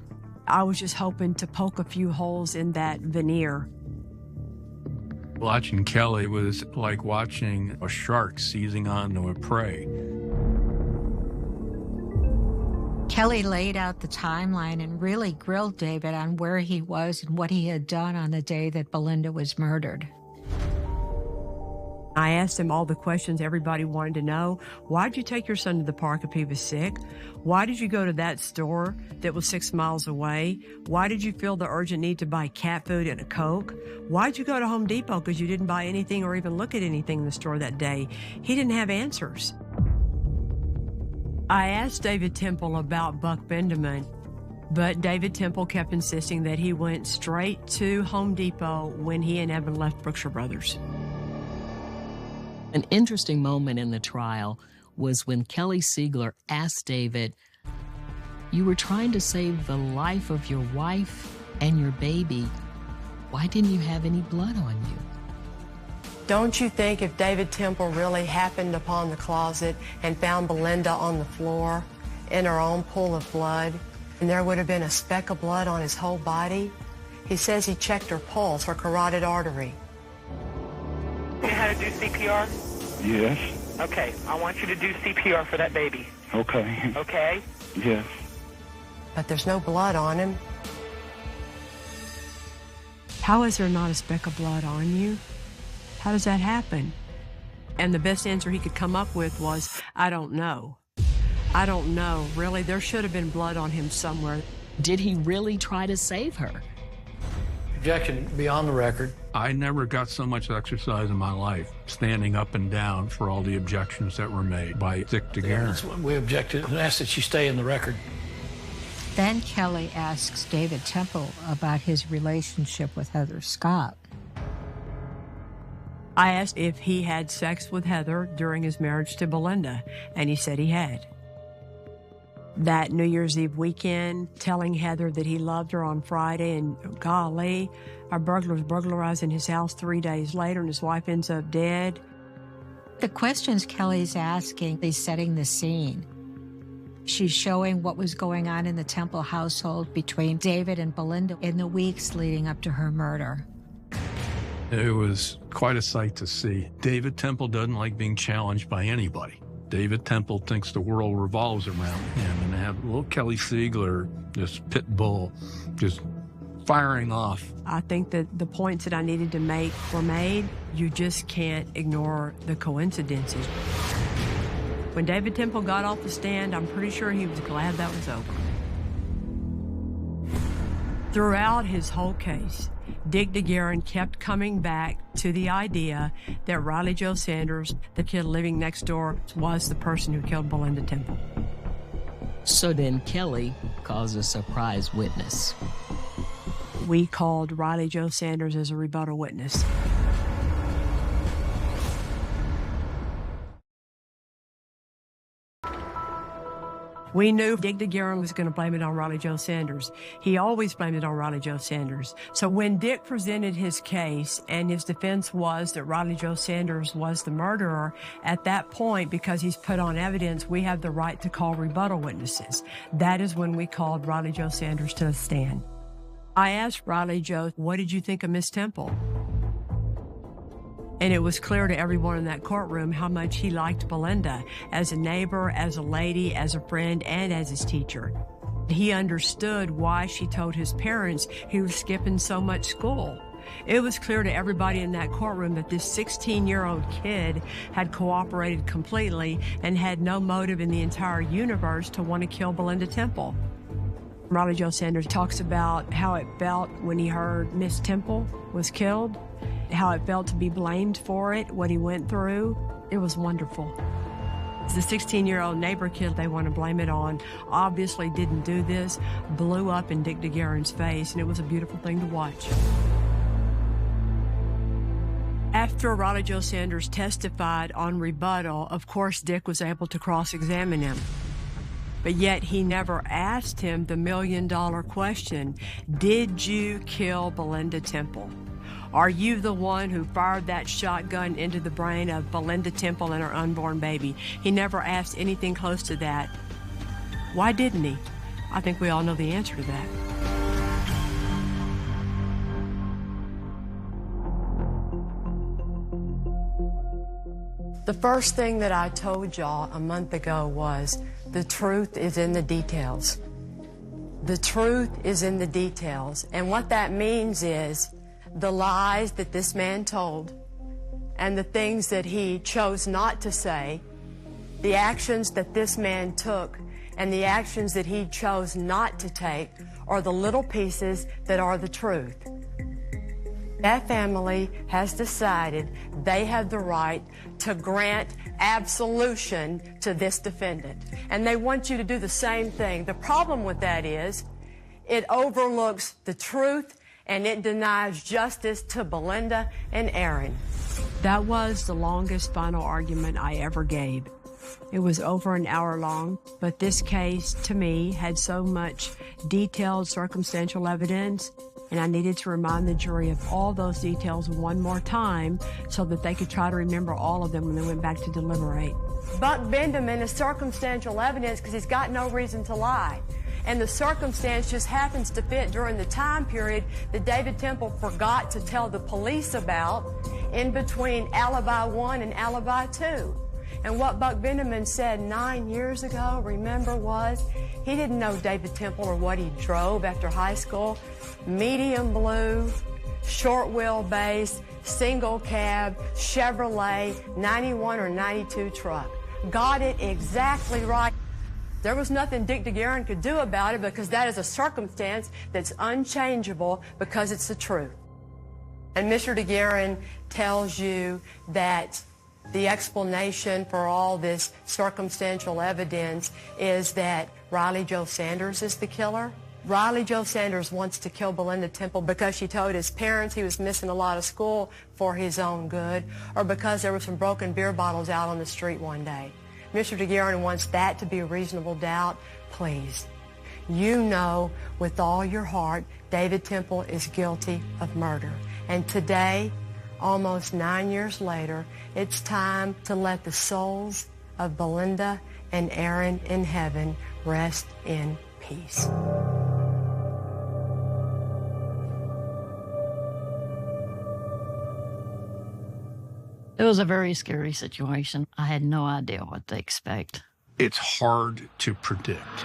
I was just hoping to poke a few holes in that veneer. Watching Kelly was like watching a shark seizing onto a prey. Kelly laid out the timeline and really grilled David on where he was and what he had done on the day that Belinda was murdered. I asked him all the questions everybody wanted to know. Why'd you take your son to the park if he was sick? Why did you go to that store that was 6 miles away? Why did you feel the urgent need to buy cat food and a Coke? Why'd you go to Home Depot? Because you didn't buy anything or even look at anything in the store that day. He didn't have answers. I asked David Temple about Buck Benjamin, but David Temple kept insisting that he went straight to Home Depot when he and Evan left Brookshire Brothers. An interesting moment in the trial was when Kelly Siegler asked David, "You were trying to save the life of your wife and your baby. Why didn't you have any blood on you?" Don't you think if David Temple really happened upon the closet and found Belinda on the floor in her own pool of blood, and there would have been a speck of blood on his whole body? He says he checked her pulse, her carotid artery. You know how to do CPR? Yes. Okay, I want you to do CPR for that baby. Okay. Okay? Yes. But there's no blood on him. How is there not a speck of blood on you? How does that happen? And the best answer he could come up with was, I don't know. I don't know. Really, there should have been blood on him somewhere. Did he really try to save her? Objection beyond the record. I never got so much exercise in my life, standing up and down for all the objections that were made by Dick DeGuerin. That's when we objected and asked that she stay in the record. Then Kelly asks David Temple about his relationship with Heather Scott. I asked if he had sex with Heather during his marriage to Belinda, and he said he had. That New Year's Eve weekend, telling Heather that he loved her on Friday, and golly, a burglar's burglarizing his house 3 days later and his wife ends up dead. The questions Kelly's asking, he's setting the scene. She's showing what was going on in the Temple household between David and Belinda in the weeks leading up to her murder. It was quite a sight to see. David Temple doesn't like being challenged by anybody. David Temple thinks the world revolves around him, and to have little Kelly Siegler, this pit bull, just firing off. I think that the points that I needed to make were made. You just can't ignore the coincidences. When David Temple got off the stand, I'm pretty sure he was glad that was over. Throughout his whole case, Dick DeGuerin kept coming back to the idea that Riley Joe Sanders, the kid living next door, was the person who killed Belinda Temple. So then Kelly calls a surprise witness. We called Riley Joe Sanders as a rebuttal witness. We knew Dick DeGuerin was going to blame it on Riley Joe Sanders. He always blamed it on Riley Joe Sanders. So when Dick presented his case and his defense was that Riley Joe Sanders was the murderer, at that point, because he's put on evidence, we have the right to call rebuttal witnesses. That is when we called Riley Joe Sanders to the stand. I asked Riley Joe, what did you think of Miss Temple? And it was clear to everyone in that courtroom how much he liked Belinda as a neighbor, as a lady, as a friend, and as his teacher. He understood why she told his parents he was skipping so much school. It was clear to everybody in that courtroom that this 16-year-old kid had cooperated completely and had no motive in the entire universe to want to kill Belinda Temple. Riley Joe Sanders talks about how it felt when he heard Miss Temple was killed, how it felt to be blamed for it, what he went through. It was wonderful. The 16-year-old neighbor kid they want to blame it on obviously didn't do this, blew up in Dick DeGuerin's face, and it was a beautiful thing to watch. After Riley Joe Sanders testified on rebuttal, of course, Dick was able to cross-examine him. But yet he never asked him the million-dollar question, did you kill Belinda Temple? Are you the one who fired that shotgun into the brain of Belinda Temple and her unborn baby? He never asked anything close to that. Why didn't he? I think we all know the answer to that. The first thing that I told y'all a month ago was the truth is in the details. The truth is in the details. And what that means is the lies that this man told and the things that he chose not to say, the actions that this man took and the actions that he chose not to take are the little pieces that are the truth. That family has decided they have the right to grant absolution to this defendant. And they want you to do the same thing. The problem with that is it overlooks the truth and it denies justice to Belinda and Aaron. That was the longest final argument I ever gave. It was over an hour long, but this case, to me, had so much detailed circumstantial evidence, and I needed to remind the jury of all those details one more time so that they could try to remember all of them when they went back to deliberate. Buck Benjamin is circumstantial evidence because he's got no reason to lie. And the circumstance just happens to fit during the time period that David Temple forgot to tell the police about in between Alibi 1 and Alibi 2. And what Buck Benjamin said 9 years ago, remember, was he didn't know David Temple or what he drove after high school. Medium blue, short wheelbase, single cab, Chevrolet, 91 or 92 truck. Got it exactly right. There was nothing Dick DeGuerin could do about it because that is a circumstance that's unchangeable because it's the truth. And Mr. DeGuerin tells you that the explanation for all this circumstantial evidence is that Riley Joe Sanders is the killer. Riley Joe Sanders wants to kill Belinda Temple because she told his parents he was missing a lot of school for his own good, or because there were some broken beer bottles out on the street one day. Mr. DeGuerin wants that to be a reasonable doubt. Please, you know with all your heart David Temple is guilty of murder. And today, almost 9 years later, it's time to let the souls of Belinda and Aaron in heaven rest in peace. It was a very scary situation. I had no idea what to expect. It's hard to predict.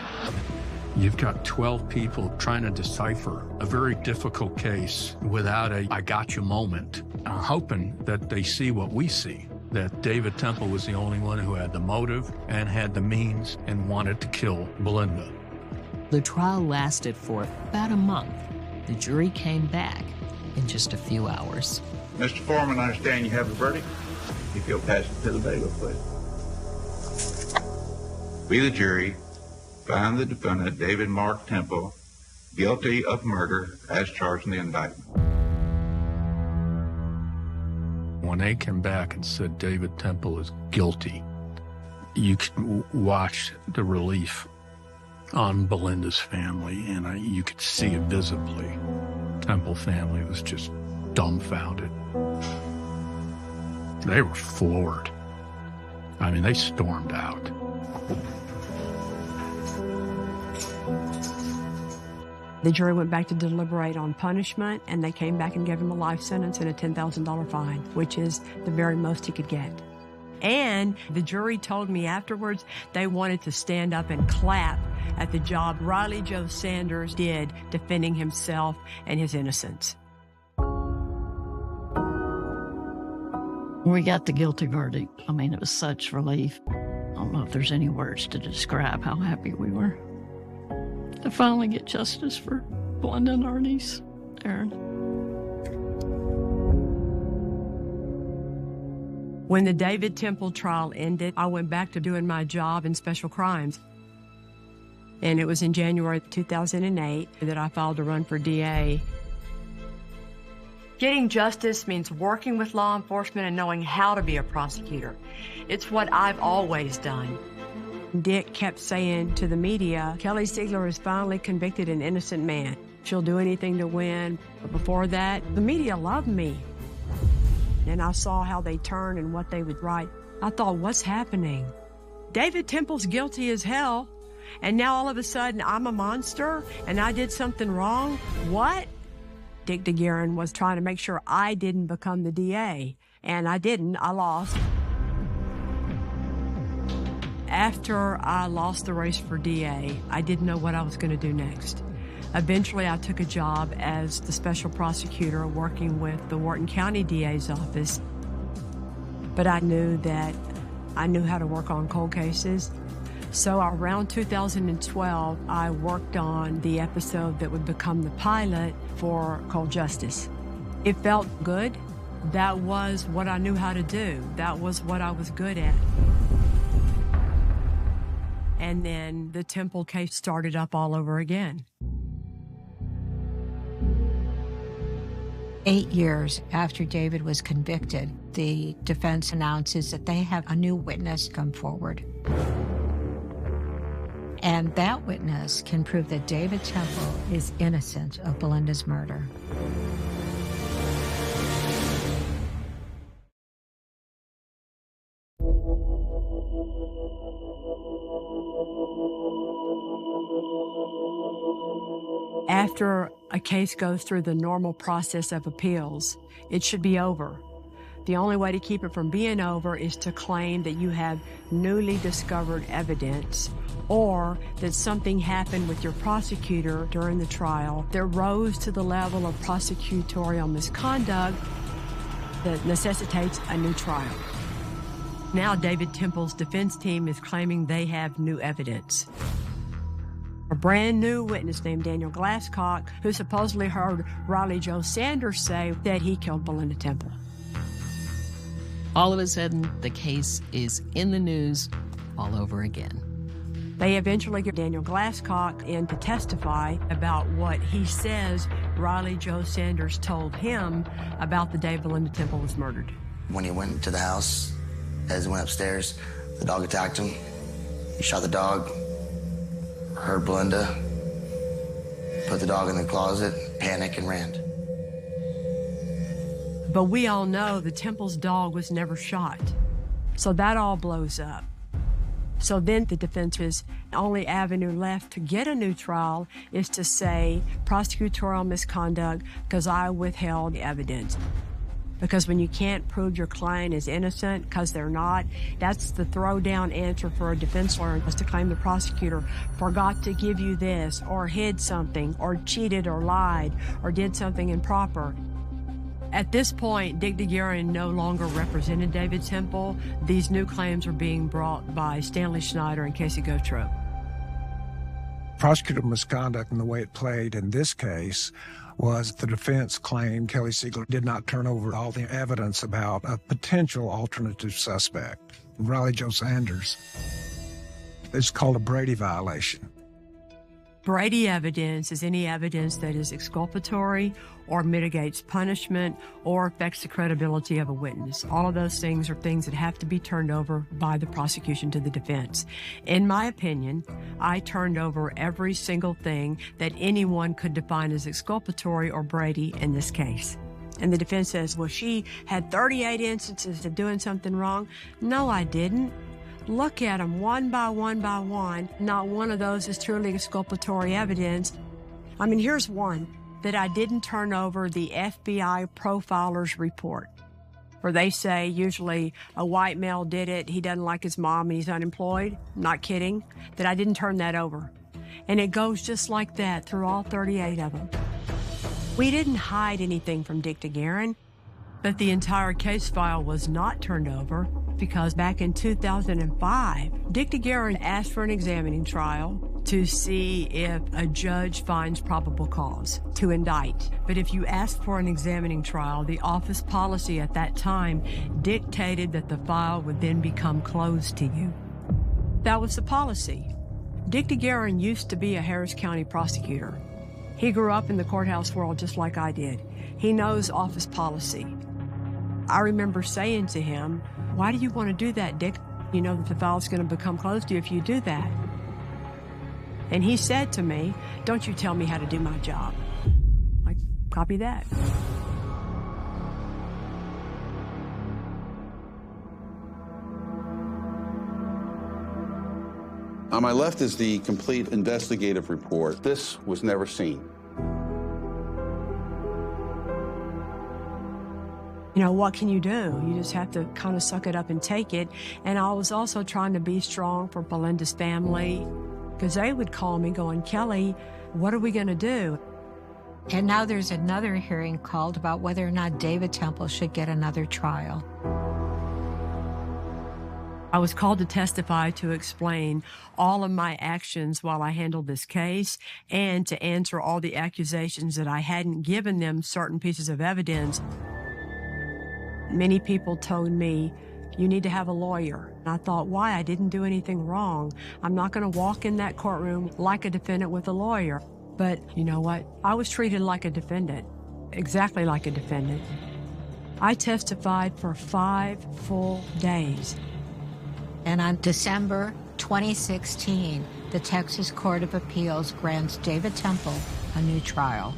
You've got 12 people trying to decipher a very difficult case without a I got you moment. I'm hoping that they see what we see, that David Temple was the only one who had the motive and had the means and wanted to kill Belinda. The trial lasted for about a month. The jury came back in just a few hours. Mr. Foreman, I understand you have a verdict. If you'll pass it to the bailiff, please. We, the jury, find the defendant, David Mark Temple, guilty of murder as charged in the indictment. When they came back and said David Temple is guilty, you could watch the relief on Belinda's family, and you could see it visibly. Temple family was just dumbfounded. They were floored. I mean, they stormed out. The jury went back to deliberate on punishment, and they came back and gave him a life sentence and a $10,000 fine, which is the very most he could get. And the jury told me afterwards they wanted to stand up and clap at the job Riley Joe Sanders did defending himself and his innocence. We got the guilty verdict. I mean, it was such relief. I don't know if there's any words to describe how happy we were to finally get justice for Belinda and our niece, Aaron. When the David Temple trial ended, I went back to doing my job in special crimes. And it was in January 2008 that I filed to run for DA. Getting justice means working with law enforcement and knowing how to be a prosecutor. It's what I've always done. Dick kept saying to the media, Kelly Siegler has finally convicted an innocent man. She'll do anything to win. But before that, the media loved me. And I saw how they turned and what they would write. I thought, what's happening? David Temple's guilty as hell, and now all of a sudden I'm a monster and I did something wrong? What? Dick DeGuerin was trying to make sure I didn't become the DA, and I didn't. I lost. After I lost the race for DA, I didn't know what I was going to do next. Eventually, I took a job as the special prosecutor working with the Wharton County DA's office. But I knew that I knew how to work on cold cases. So around 2012, I worked on the episode that would become the pilot for Cold Justice. It felt good. That was what I knew how to do. That was what I was good at. And then the Temple case started up all over again. 8 years after David was convicted, the defense announces that they have a new witness come forward. And that witness can prove that David Temple is innocent of Belinda's murder. After a case goes through the normal process of appeals, it should be over. The only way to keep it from being over is to claim that you have newly discovered evidence or that something happened with your prosecutor during the trial that rose to the level of prosecutorial misconduct that necessitates a new trial. Now David Temple's defense team is claiming they have new evidence. A brand new witness named Daniel Glasscock, who supposedly heard Riley Joe Sanders say that he killed Belinda Temple. All of a sudden, the case is in the news all over again. They eventually get Daniel Glasscock in to testify about what he says Riley Joe Sanders told him about the day Belinda Temple was murdered. When he went to the house, as he went upstairs, the dog attacked him. He shot the dog, heard Belinda, put the dog in the closet, panicked, and ran. But we all know the Temple's dog was never shot. So that all blows up. So then the defense's only avenue left to get a new trial is to say prosecutorial misconduct because I withheld evidence. Because when you can't prove your client is innocent because they're not, that's the throw-down answer for a defense lawyer, is to claim the prosecutor forgot to give you this, or hid something, or cheated or lied, or did something improper. At this point, Dick DeGuerin no longer represented David Temple. These new claims were being brought by Stanley Schneider and Casey Gautreaux. Prosecutorial misconduct in the way it played in this case was the defense claimed Kelly Siegler did not turn over all the evidence about a potential alternative suspect, Riley Joe Sanders. It's called a Brady violation. Brady evidence is any evidence that is exculpatory or mitigates punishment or affects the credibility of a witness. All of those things are things that have to be turned over by the prosecution to the defense. In my opinion, I turned over every single thing that anyone could define as exculpatory or Brady in this case. And the defense says, well, she had 38 instances of doing something wrong. No, I didn't. Look at them one by one by one. Not one of those is truly exculpatory evidence. I mean, here's one, that I didn't turn over the FBI profiler's report, where they say usually a white male did it, he doesn't like his mom and he's unemployed. I'm not kidding. That I didn't turn that over. And it goes just like that through all 38 of them. We didn't hide anything from Dick DeGuerin, but the entire case file was not turned over because back in 2005, Dick DeGuerin asked for an examining trial to see if a judge finds probable cause to indict. But if you ask for an examining trial, the office policy at that time dictated that the file would then become closed to you. That was the policy. Dick DeGuerin used to be a Harris County prosecutor. He grew up in the courthouse world just like I did. He knows office policy. I remember saying to him, why do you want to do that, Dick? You know that the file's going to become closed to you if you do that. And he said to me, don't you tell me how to do my job. Like, copy that. On my left is the complete investigative report. This was never seen. You know, what can you do? You just have to kind of suck it up and take it. And I was also trying to be strong for Belinda's family, because they would call me going, Kelly, what are we going to do? And now there's another hearing called about whether or not David Temple should get another trial. I was called to testify to explain all of my actions while I handled this case and to answer all the accusations that I hadn't given them certain pieces of evidence. Many people told me, you need to have a lawyer. And I thought, why? I didn't do anything wrong. I'm not going to walk in that courtroom like a defendant with a lawyer. But you know what? I was treated like a defendant, exactly like a defendant. I testified for 5 full days. And on December 2016, the Texas Court of Appeals grants David Temple a new trial.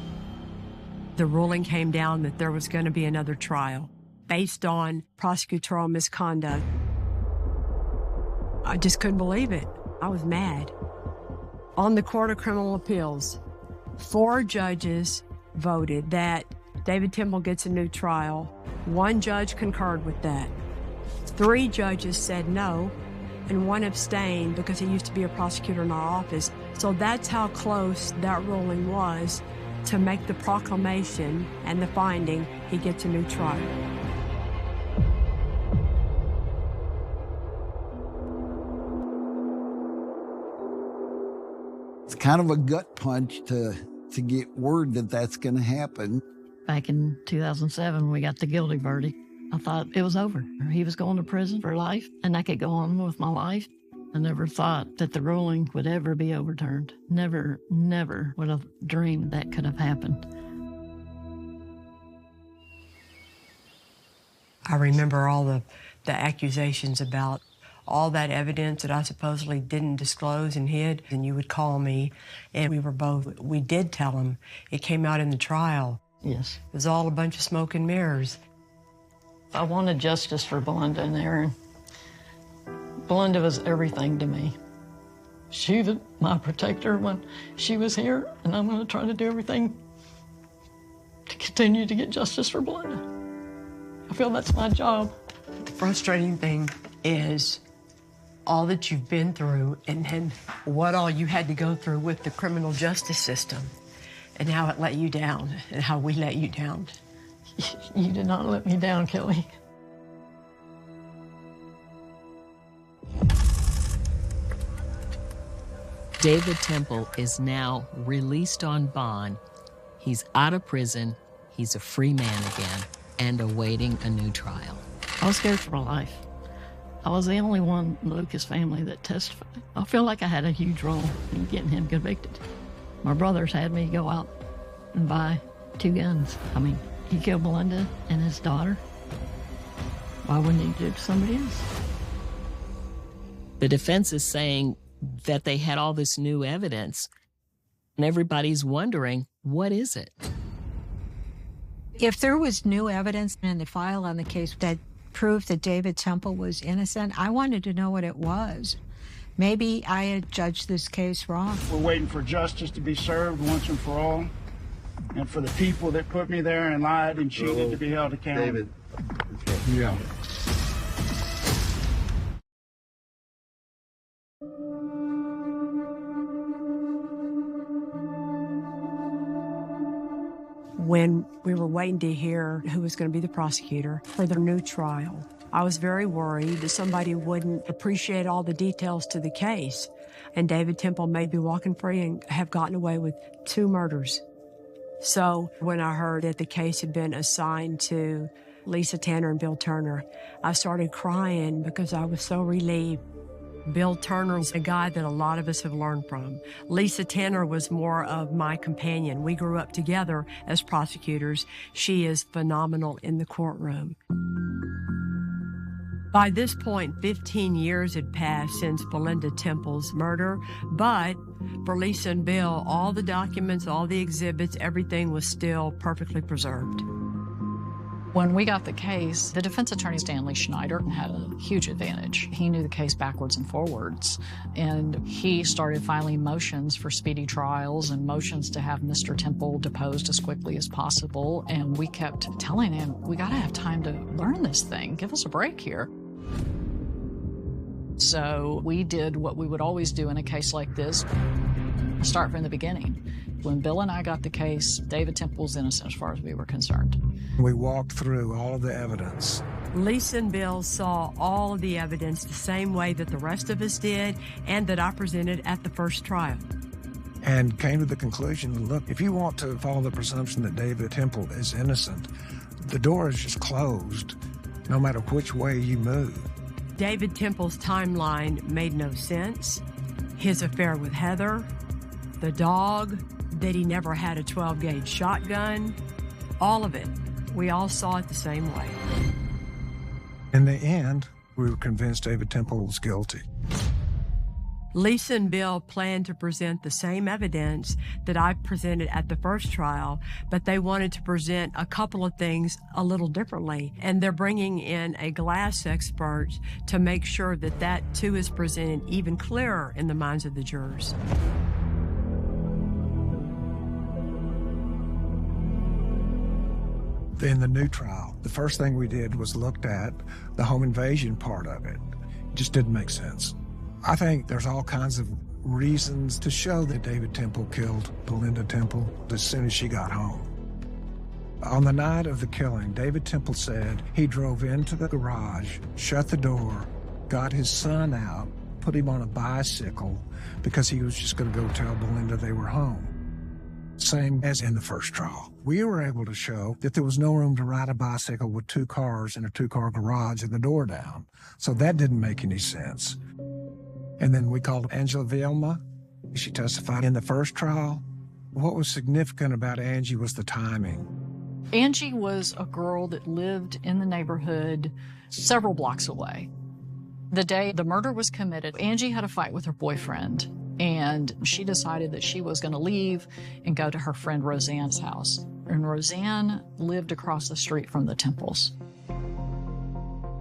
The ruling came down that there was going to be another trial based on prosecutorial misconduct. I just couldn't believe it. I was mad. On the Court of Criminal Appeals, 4 judges voted that David Temple gets a new trial. 1 judge concurred with that. 3 judges said no, and 1 abstained because he used to be a prosecutor in our office. So that's how close that ruling was to make the proclamation and the finding he gets a new trial. It's kind of a gut punch to get word that that's going to happen. Back in 2007, when we got the guilty verdict, I thought it was over. He was going to prison for life, and I could go on with my life. I never thought that the ruling would ever be overturned. Never would have dreamed that could have happened. I remember all the accusations about all that evidence that I supposedly didn't disclose and hid. And you would call me, and we did tell him. It came out in the trial. Yes. It was all a bunch of smoke and mirrors. I wanted justice for Belinda and Aaron. Belinda was everything to me. She was my protector when she was here, and I'm going to try to do everything to continue to get justice for Belinda. I feel that's my job. The frustrating thing is all that you've been through and what all you had to go through with the criminal justice system and how it let you down and how we let you down. You did not let me down, Kelly. David Temple is now released on bond. He's out of prison. He's a free man again and awaiting a new trial. I was scared for my life. I was the only one in the Lucas family that testified. I feel like I had a huge role in getting him convicted. My brothers had me go out and buy 2 guns. I mean, he killed Belinda and his daughter. Why wouldn't he do it to somebody else? The defense is saying that they had all this new evidence, and everybody's wondering, what is it? If there was new evidence in the file on the case that proved that David Temple was innocent, I wanted to know what it was. Maybe I had judged this case wrong. We're waiting for justice to be served once and for all, and for the people that put me there and lied and cheated to be held accountable. David. Yeah. When we were waiting to hear who was going to be the prosecutor for their new trial, I was very worried that somebody wouldn't appreciate all the details to the case. And David Temple may be walking free and have gotten away with 2 murders. So when I heard that the case had been assigned to Lisa Tanner and Bill Turner, I started crying because I was so relieved. Bill Turner's a guy that a lot of us have learned from. Lisa Tanner was more of my companion. We grew up together as prosecutors. She is phenomenal in the courtroom. By this point, 15 years had passed since Belinda Temple's murder, but for Lisa and Bill, all the documents, all the exhibits, everything was still perfectly preserved. When we got the case, the defense attorney, Stanley Schneider, had a huge advantage. He knew the case backwards and forwards, and he started filing motions for speedy trials and motions to have Mr. Temple deposed as quickly as possible. And we kept telling him, we got to have time to learn this thing. Give us a break here. So we did what we would always do in a case like this, start from the beginning. When Bill and I got the case, David Temple was innocent as far as we were concerned. We walked through all of the evidence. Lisa and Bill saw all of the evidence the same way that the rest of us did and that I presented at the first trial. And came to the conclusion, look, if you want to follow the presumption that David Temple is innocent, the door is just closed, no matter which way you move. David Temple's timeline made no sense. His affair with Heather, the dog, that he never had a 12-gauge shotgun, all of it. We all saw it the same way. In the end, we were convinced David Temple was guilty. Lisa and Bill planned to present the same evidence that I presented at the first trial, but they wanted to present a couple of things a little differently. And they're bringing in a glass expert to make sure that that too is presented even clearer in the minds of the jurors. In the new trial, the first thing we did was looked at the home invasion part of it. It just didn't make sense. I think there's all kinds of reasons to show that David Temple killed Belinda Temple as soon as she got home. On the night of the killing, David Temple said he drove into the garage, shut the door, got his son out, put him on a bicycle because he was just going to go tell Belinda they were home. Same as in the first trial. We were able to show that there was no room to ride a bicycle with two cars in a two-car garage and the door down. So that didn't make any sense. And then we called Angela Vielma. She testified in the first trial. What was significant about Angie was the timing. Angie was a girl that lived in the neighborhood several blocks away. The day the murder was committed, Angie had a fight with her boyfriend, and she decided that she was going to leave and go to her friend Roseanne's house. And Roseanne lived across the street from the Temples.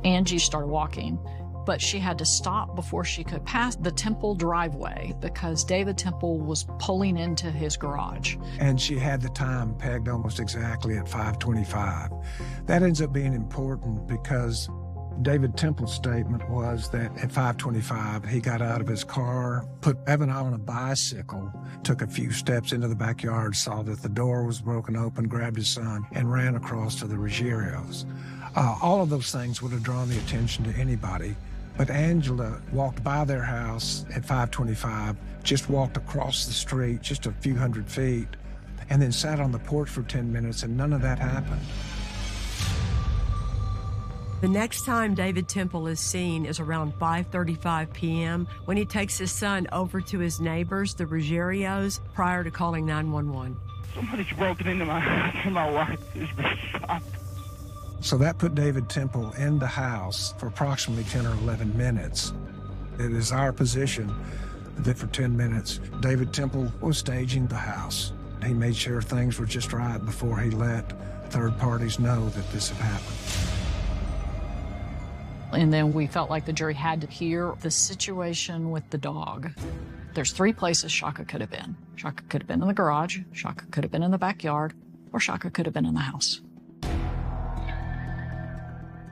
Angie started walking, but she had to stop before she could pass the Temple driveway because David Temple was pulling into his garage. And she had the time pegged almost exactly at 5:25. That ends up being important because David Temple's statement was that at 5:25, he got out of his car, put Evan on a bicycle, took a few steps into the backyard, saw that the door was broken open, grabbed his son, and ran across to the Ruggieros. All of those things would have drawn the attention to anybody. But Angela walked by their house at 5:25, just walked across the street just a few hundred feet, and then sat on the porch for 10 minutes, and none of that happened. The next time David Temple is seen is around 5:35 p.m. when he takes his son over to his neighbors, the Ruggieros, prior to calling 911. Somebody's broken into my house and my wife has been shot. So that put David Temple in the house for approximately 10 or 11 minutes. It is our position that for 10 minutes, David Temple was staging the house. He made sure things were just right before he let third parties know that this had happened. And then we felt like the jury had to hear the situation with the dog. There's three places Shaka could have been. Shaka could have been in the garage, Shaka could have been in the backyard, or Shaka could have been in the house.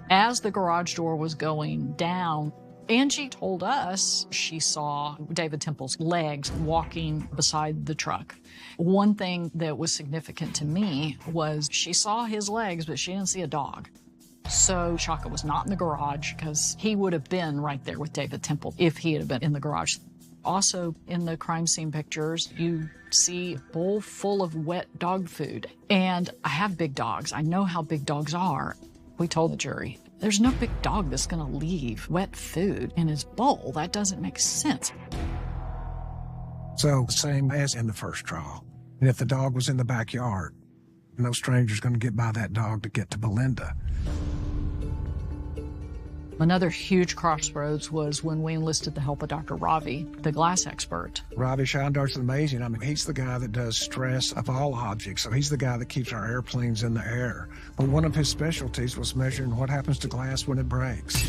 As the garage door was going down, Angie told us she saw David Temple's legs walking beside the truck. One thing that was significant to me was she saw his legs, but she didn't see a dog. So Shaka was not in the garage because he would have been right there with David Temple if he had been in the garage. Also, in the crime scene pictures, you see a bowl full of wet dog food. And I have big dogs. I know how big dogs are. We told the jury, there's no big dog that's going to leave wet food in his bowl. That doesn't make sense. So, same as in the first trial. And if the dog was in the backyard, no stranger's going to get by that dog to get to Belinda. Another huge crossroads was when we enlisted the help of Dr. Ravi, the glass expert. Ravi Shandar's amazing. I mean, he's the guy that does stress of all objects. So he's the guy that keeps our airplanes in the air. But one of his specialties was measuring what happens to glass when it breaks.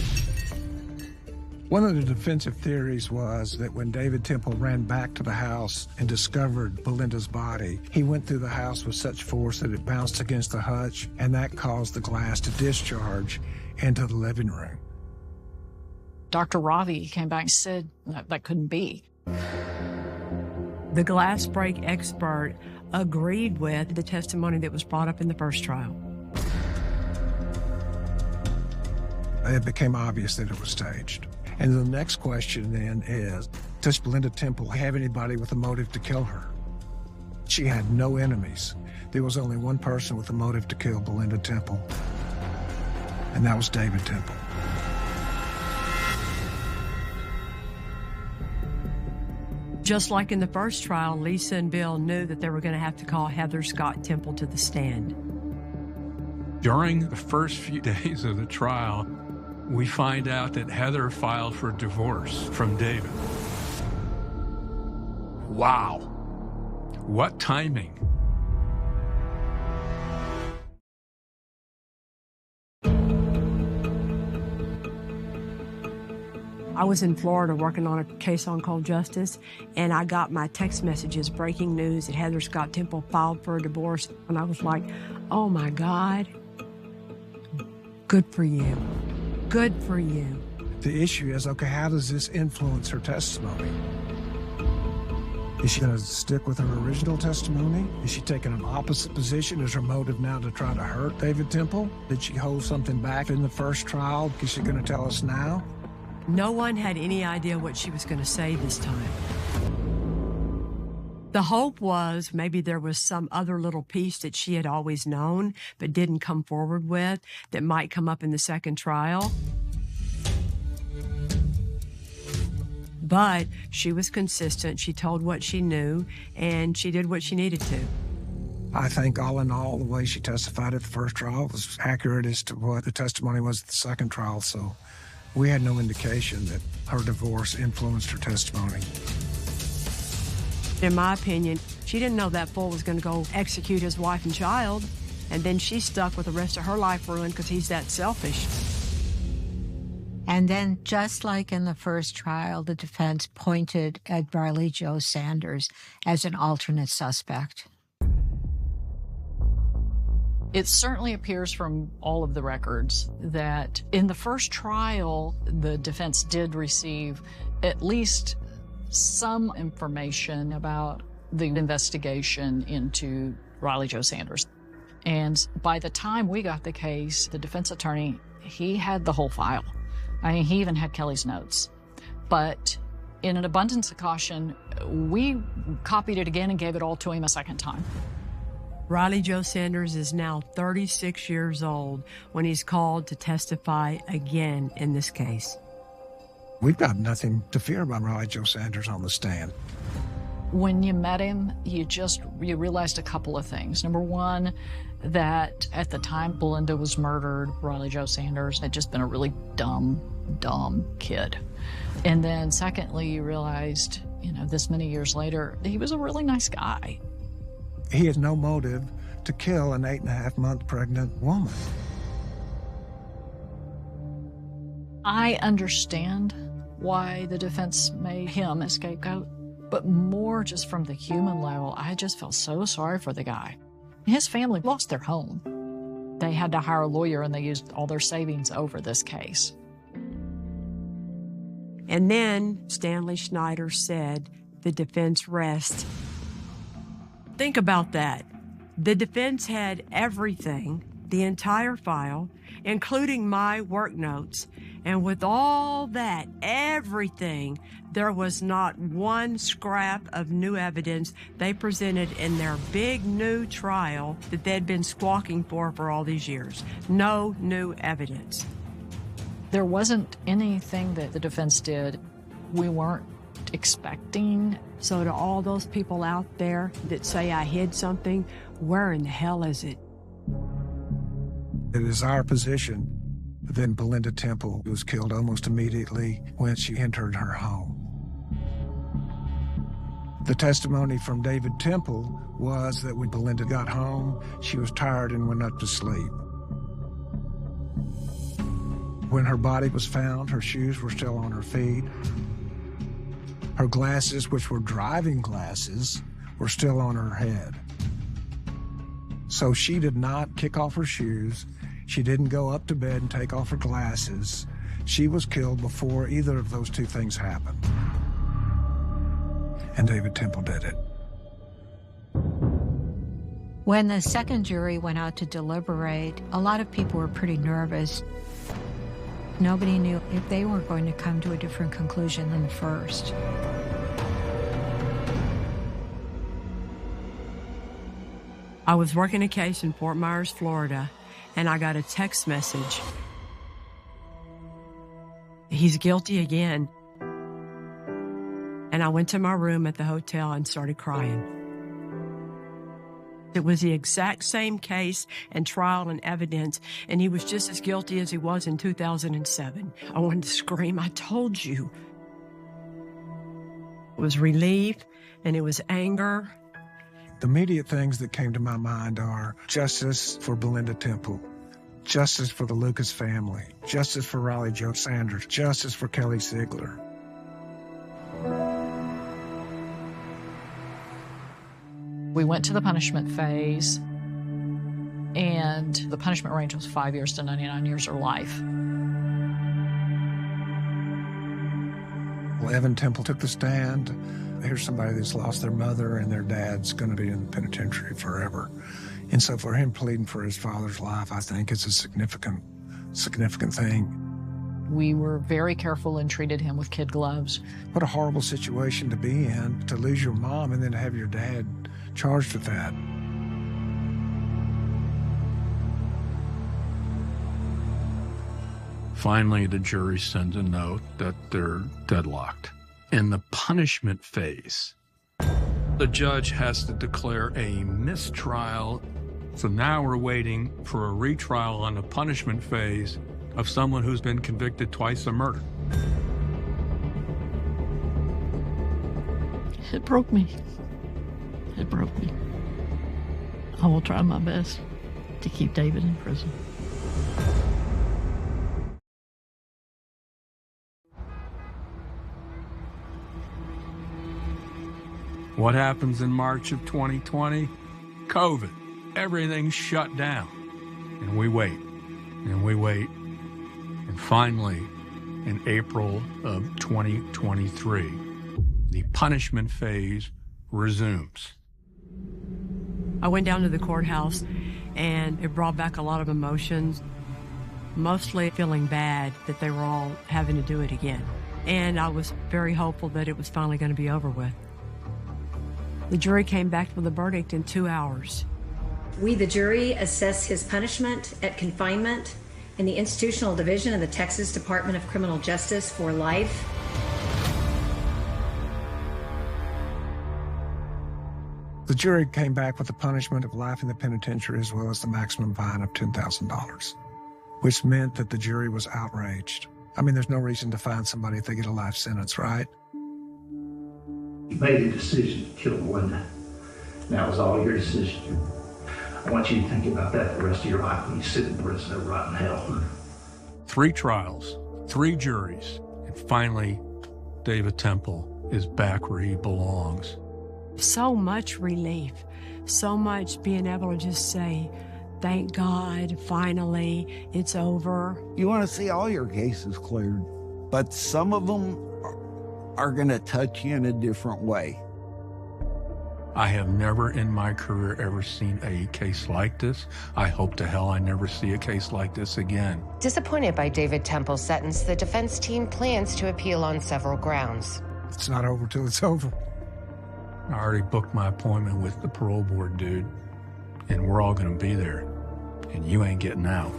One of the defensive theories was that when David Temple ran back to the house and discovered Belinda's body, he went through the house with such force that it bounced against the hutch, and that caused the glass to discharge into the living room. Dr. Ravi came back and said that couldn't be. The glass break expert agreed with the testimony that was brought up in the first trial. It became obvious that it was staged. And the next question then is, does Belinda Temple have anybody with a motive to kill her? She had no enemies. There was only one person with a motive to kill Belinda Temple, and that was David Temple. Just like in the first trial, Lisa and Bill knew that they were going to have to call Heather Scott Temple to the stand. During the first few days of the trial, we find out that Heather filed for divorce from David. Wow. What timing. I was in Florida working on a case on Cold Justice, and I got my text messages, breaking news that Heather Scott Temple filed for a divorce. And I was like, oh my God, good for you. Good for you. The issue is, okay, how does this influence her testimony? Is she going to stick with her original testimony? Is she taking an opposite position? Is her motive now to try to hurt David Temple? Did she hold something back in the first trial? Is she going to tell us now? No one had any idea what she was going to say this time. The hope was maybe there was some other little piece that she had always known but didn't come forward with that might come up in the second trial. But she was consistent. She told what she knew, and she did what she needed to. I think all in all, the way she testified at the first trial was accurate as to what the testimony was at the second trial, so we had no indication that her divorce influenced her testimony. In my opinion, she didn't know that fool was going to go execute his wife and child, and then she's stuck with the rest of her life ruined because he's that selfish. And then, just like in the first trial, the defense pointed at Riley Jo Sanders as an alternate suspect. It certainly appears from all of the records that in the first trial, the defense did receive at least some information about the investigation into Riley Jo Sanders. And by the time we got the case, the defense attorney, he had the whole file. I mean, he even had Kelly's notes. But in an abundance of caution, we copied it again and gave it all to him a second time. Riley Jo Sanders is now 36 years old when he's called to testify again in this case. We've got nothing to fear about Riley Jo Sanders on the stand. When you met him, you realized a couple of things. Number one, that at the time Belinda was murdered, Riley Jo Sanders had just been a really dumb kid. And then secondly, you realized, this many years later, he was a really nice guy. He has no motive to kill an 8.5-month pregnant woman. I understand why the defense made him a scapegoat, but more just from the human level, I just felt so sorry for the guy. His family lost their home. They had to hire a lawyer, and they used all their savings over this case. And then Stanley Schneider said the defense rests. Think about that. The defense had everything, the entire file, including my work notes. And with all that, everything, there was not one scrap of new evidence they presented in their big new trial that they'd been squawking for all these years. No new evidence. There wasn't anything that the defense did we weren't expecting. So to all those people out there that say I hid something, where in the hell is it? It is our position that Belinda Temple was killed almost immediately when she entered her home. The testimony from David Temple was that when Belinda got home, she was tired and went up to sleep. When her body was found, her shoes were still on her feet. Her glasses, which were driving glasses, were still on her head. So she did not kick off her shoes. She didn't go up to bed and take off her glasses. She was killed before either of those two things happened. And David Temple did it. When the second jury went out to deliberate, a lot of people were pretty nervous. Nobody knew if they were going to come to a different conclusion than the first. I was working a case in Fort Myers, Florida, and I got a text message. He's guilty again. And I went to my room at the hotel and started crying. It was the exact same case and trial and evidence, and he was just as guilty as he was in 2007. I wanted to scream, I told you. It was relief, and it was anger. The immediate things that came to my mind are justice for Belinda Temple, justice for the Lucas family, justice for Riley Jo Sanders, justice for Kelly Sigler. We went to the punishment phase, and the punishment range was 5 years to 99 years or life. Well, Evan Temple took the stand. Here's somebody that's lost their mother, and their dad's going to be in the penitentiary forever. And so for him pleading for his father's life, I think it's a significant thing. We were very careful and treated him with kid gloves. What a horrible situation to be in, to lose your mom and then to have your dad charged with that. Finally, the jury sends a note that they're deadlocked. In the punishment phase, the judge has to declare a mistrial. So now we're waiting for a retrial on the punishment phase of someone who's been convicted twice of murder. It broke me. It broke me. I will try my best to keep David in prison. What happens in March of 2020? COVID. Everything's shut down. And we wait. And we wait. And finally, in April of 2023, the punishment phase resumes. I went down to the courthouse, and it brought back a lot of emotions, mostly feeling bad that they were all having to do it again. And I was very hopeful that it was finally going to be over with. The jury came back with a verdict in 2 hours. We, the jury, assess his punishment at confinement in the Institutional Division of the Texas Department of Criminal Justice for life. The jury came back with the punishment of life in the penitentiary as well as the maximum fine of $10,000, which meant that the jury was outraged. I mean, there's no reason to fine somebody if they get a life sentence, right? You made a decision to kill Belinda. That was all your decision. I want you to think about that the rest of your life when you sit in prison or rot in hell. 3 trials, 3 juries, and finally, David Temple is back where he belongs. So much relief, so much being able to just say, thank God, finally, it's over. You want to see all your cases cleared, but some of them are going to touch you in a different way. I have never in my career ever seen a case like this. I hope to hell I never see a case like this again. Disappointed by David Temple's sentence, the defense team plans to appeal on several grounds. It's not over till it's over. I already booked my appointment with the parole board, dude, and we're all going to be there, and you ain't getting out.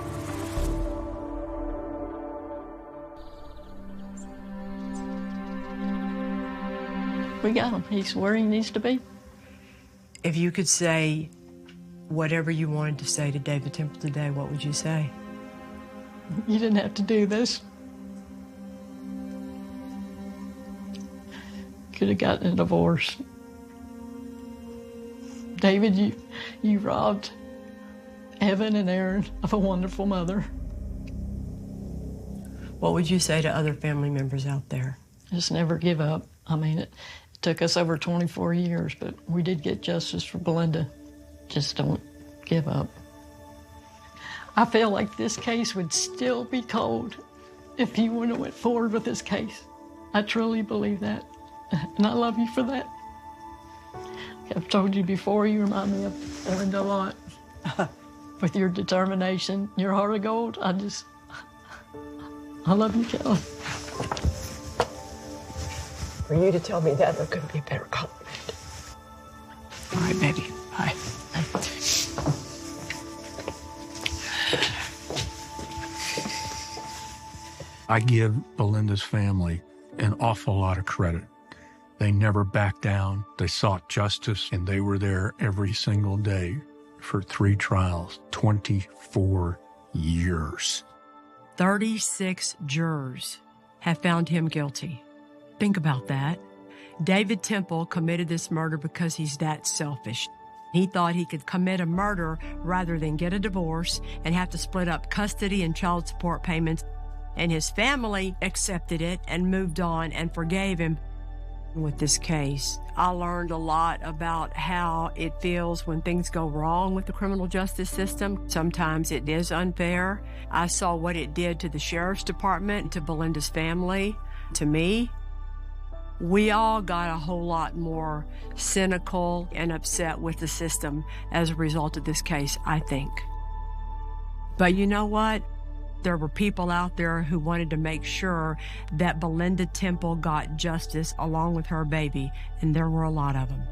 We got him. He's where he needs to be. If you could say whatever you wanted to say to David Temple today, what would you say? You didn't have to do this. Could have gotten a divorce. David, you robbed Evan and Aaron of a wonderful mother. What would you say to other family members out there? Just never give up. I mean, it took us over 24 years, but we did get justice for Belinda. Just don't give up. I feel like this case would still be cold if he wouldn't have went forward with this case. I truly believe that, and I love you for that. I've told you before, you remind me of Belinda a lot. With your determination, your heart of gold, I love you, Kelly. For you to tell me that, there couldn't be a better compliment. All right, baby. Bye. I give Belinda's family an awful lot of credit. They never backed down. They sought justice, and they were there every single day for 3 trials, 24 years. 36 jurors have found him guilty. Think about that. David Temple committed this murder because he's that selfish. He thought he could commit a murder rather than get a divorce and have to split up custody and child support payments. And his family accepted it and moved on and forgave him. With this case, I learned a lot about how it feels when things go wrong with the criminal justice system. Sometimes it is unfair. I saw what it did to the sheriff's department, to Belinda's family, to me. We all got a whole lot more cynical and upset with the system as a result of this case, I think. But you know what? There were people out there who wanted to make sure that Belinda Temple got justice along with her baby, and there were a lot of them.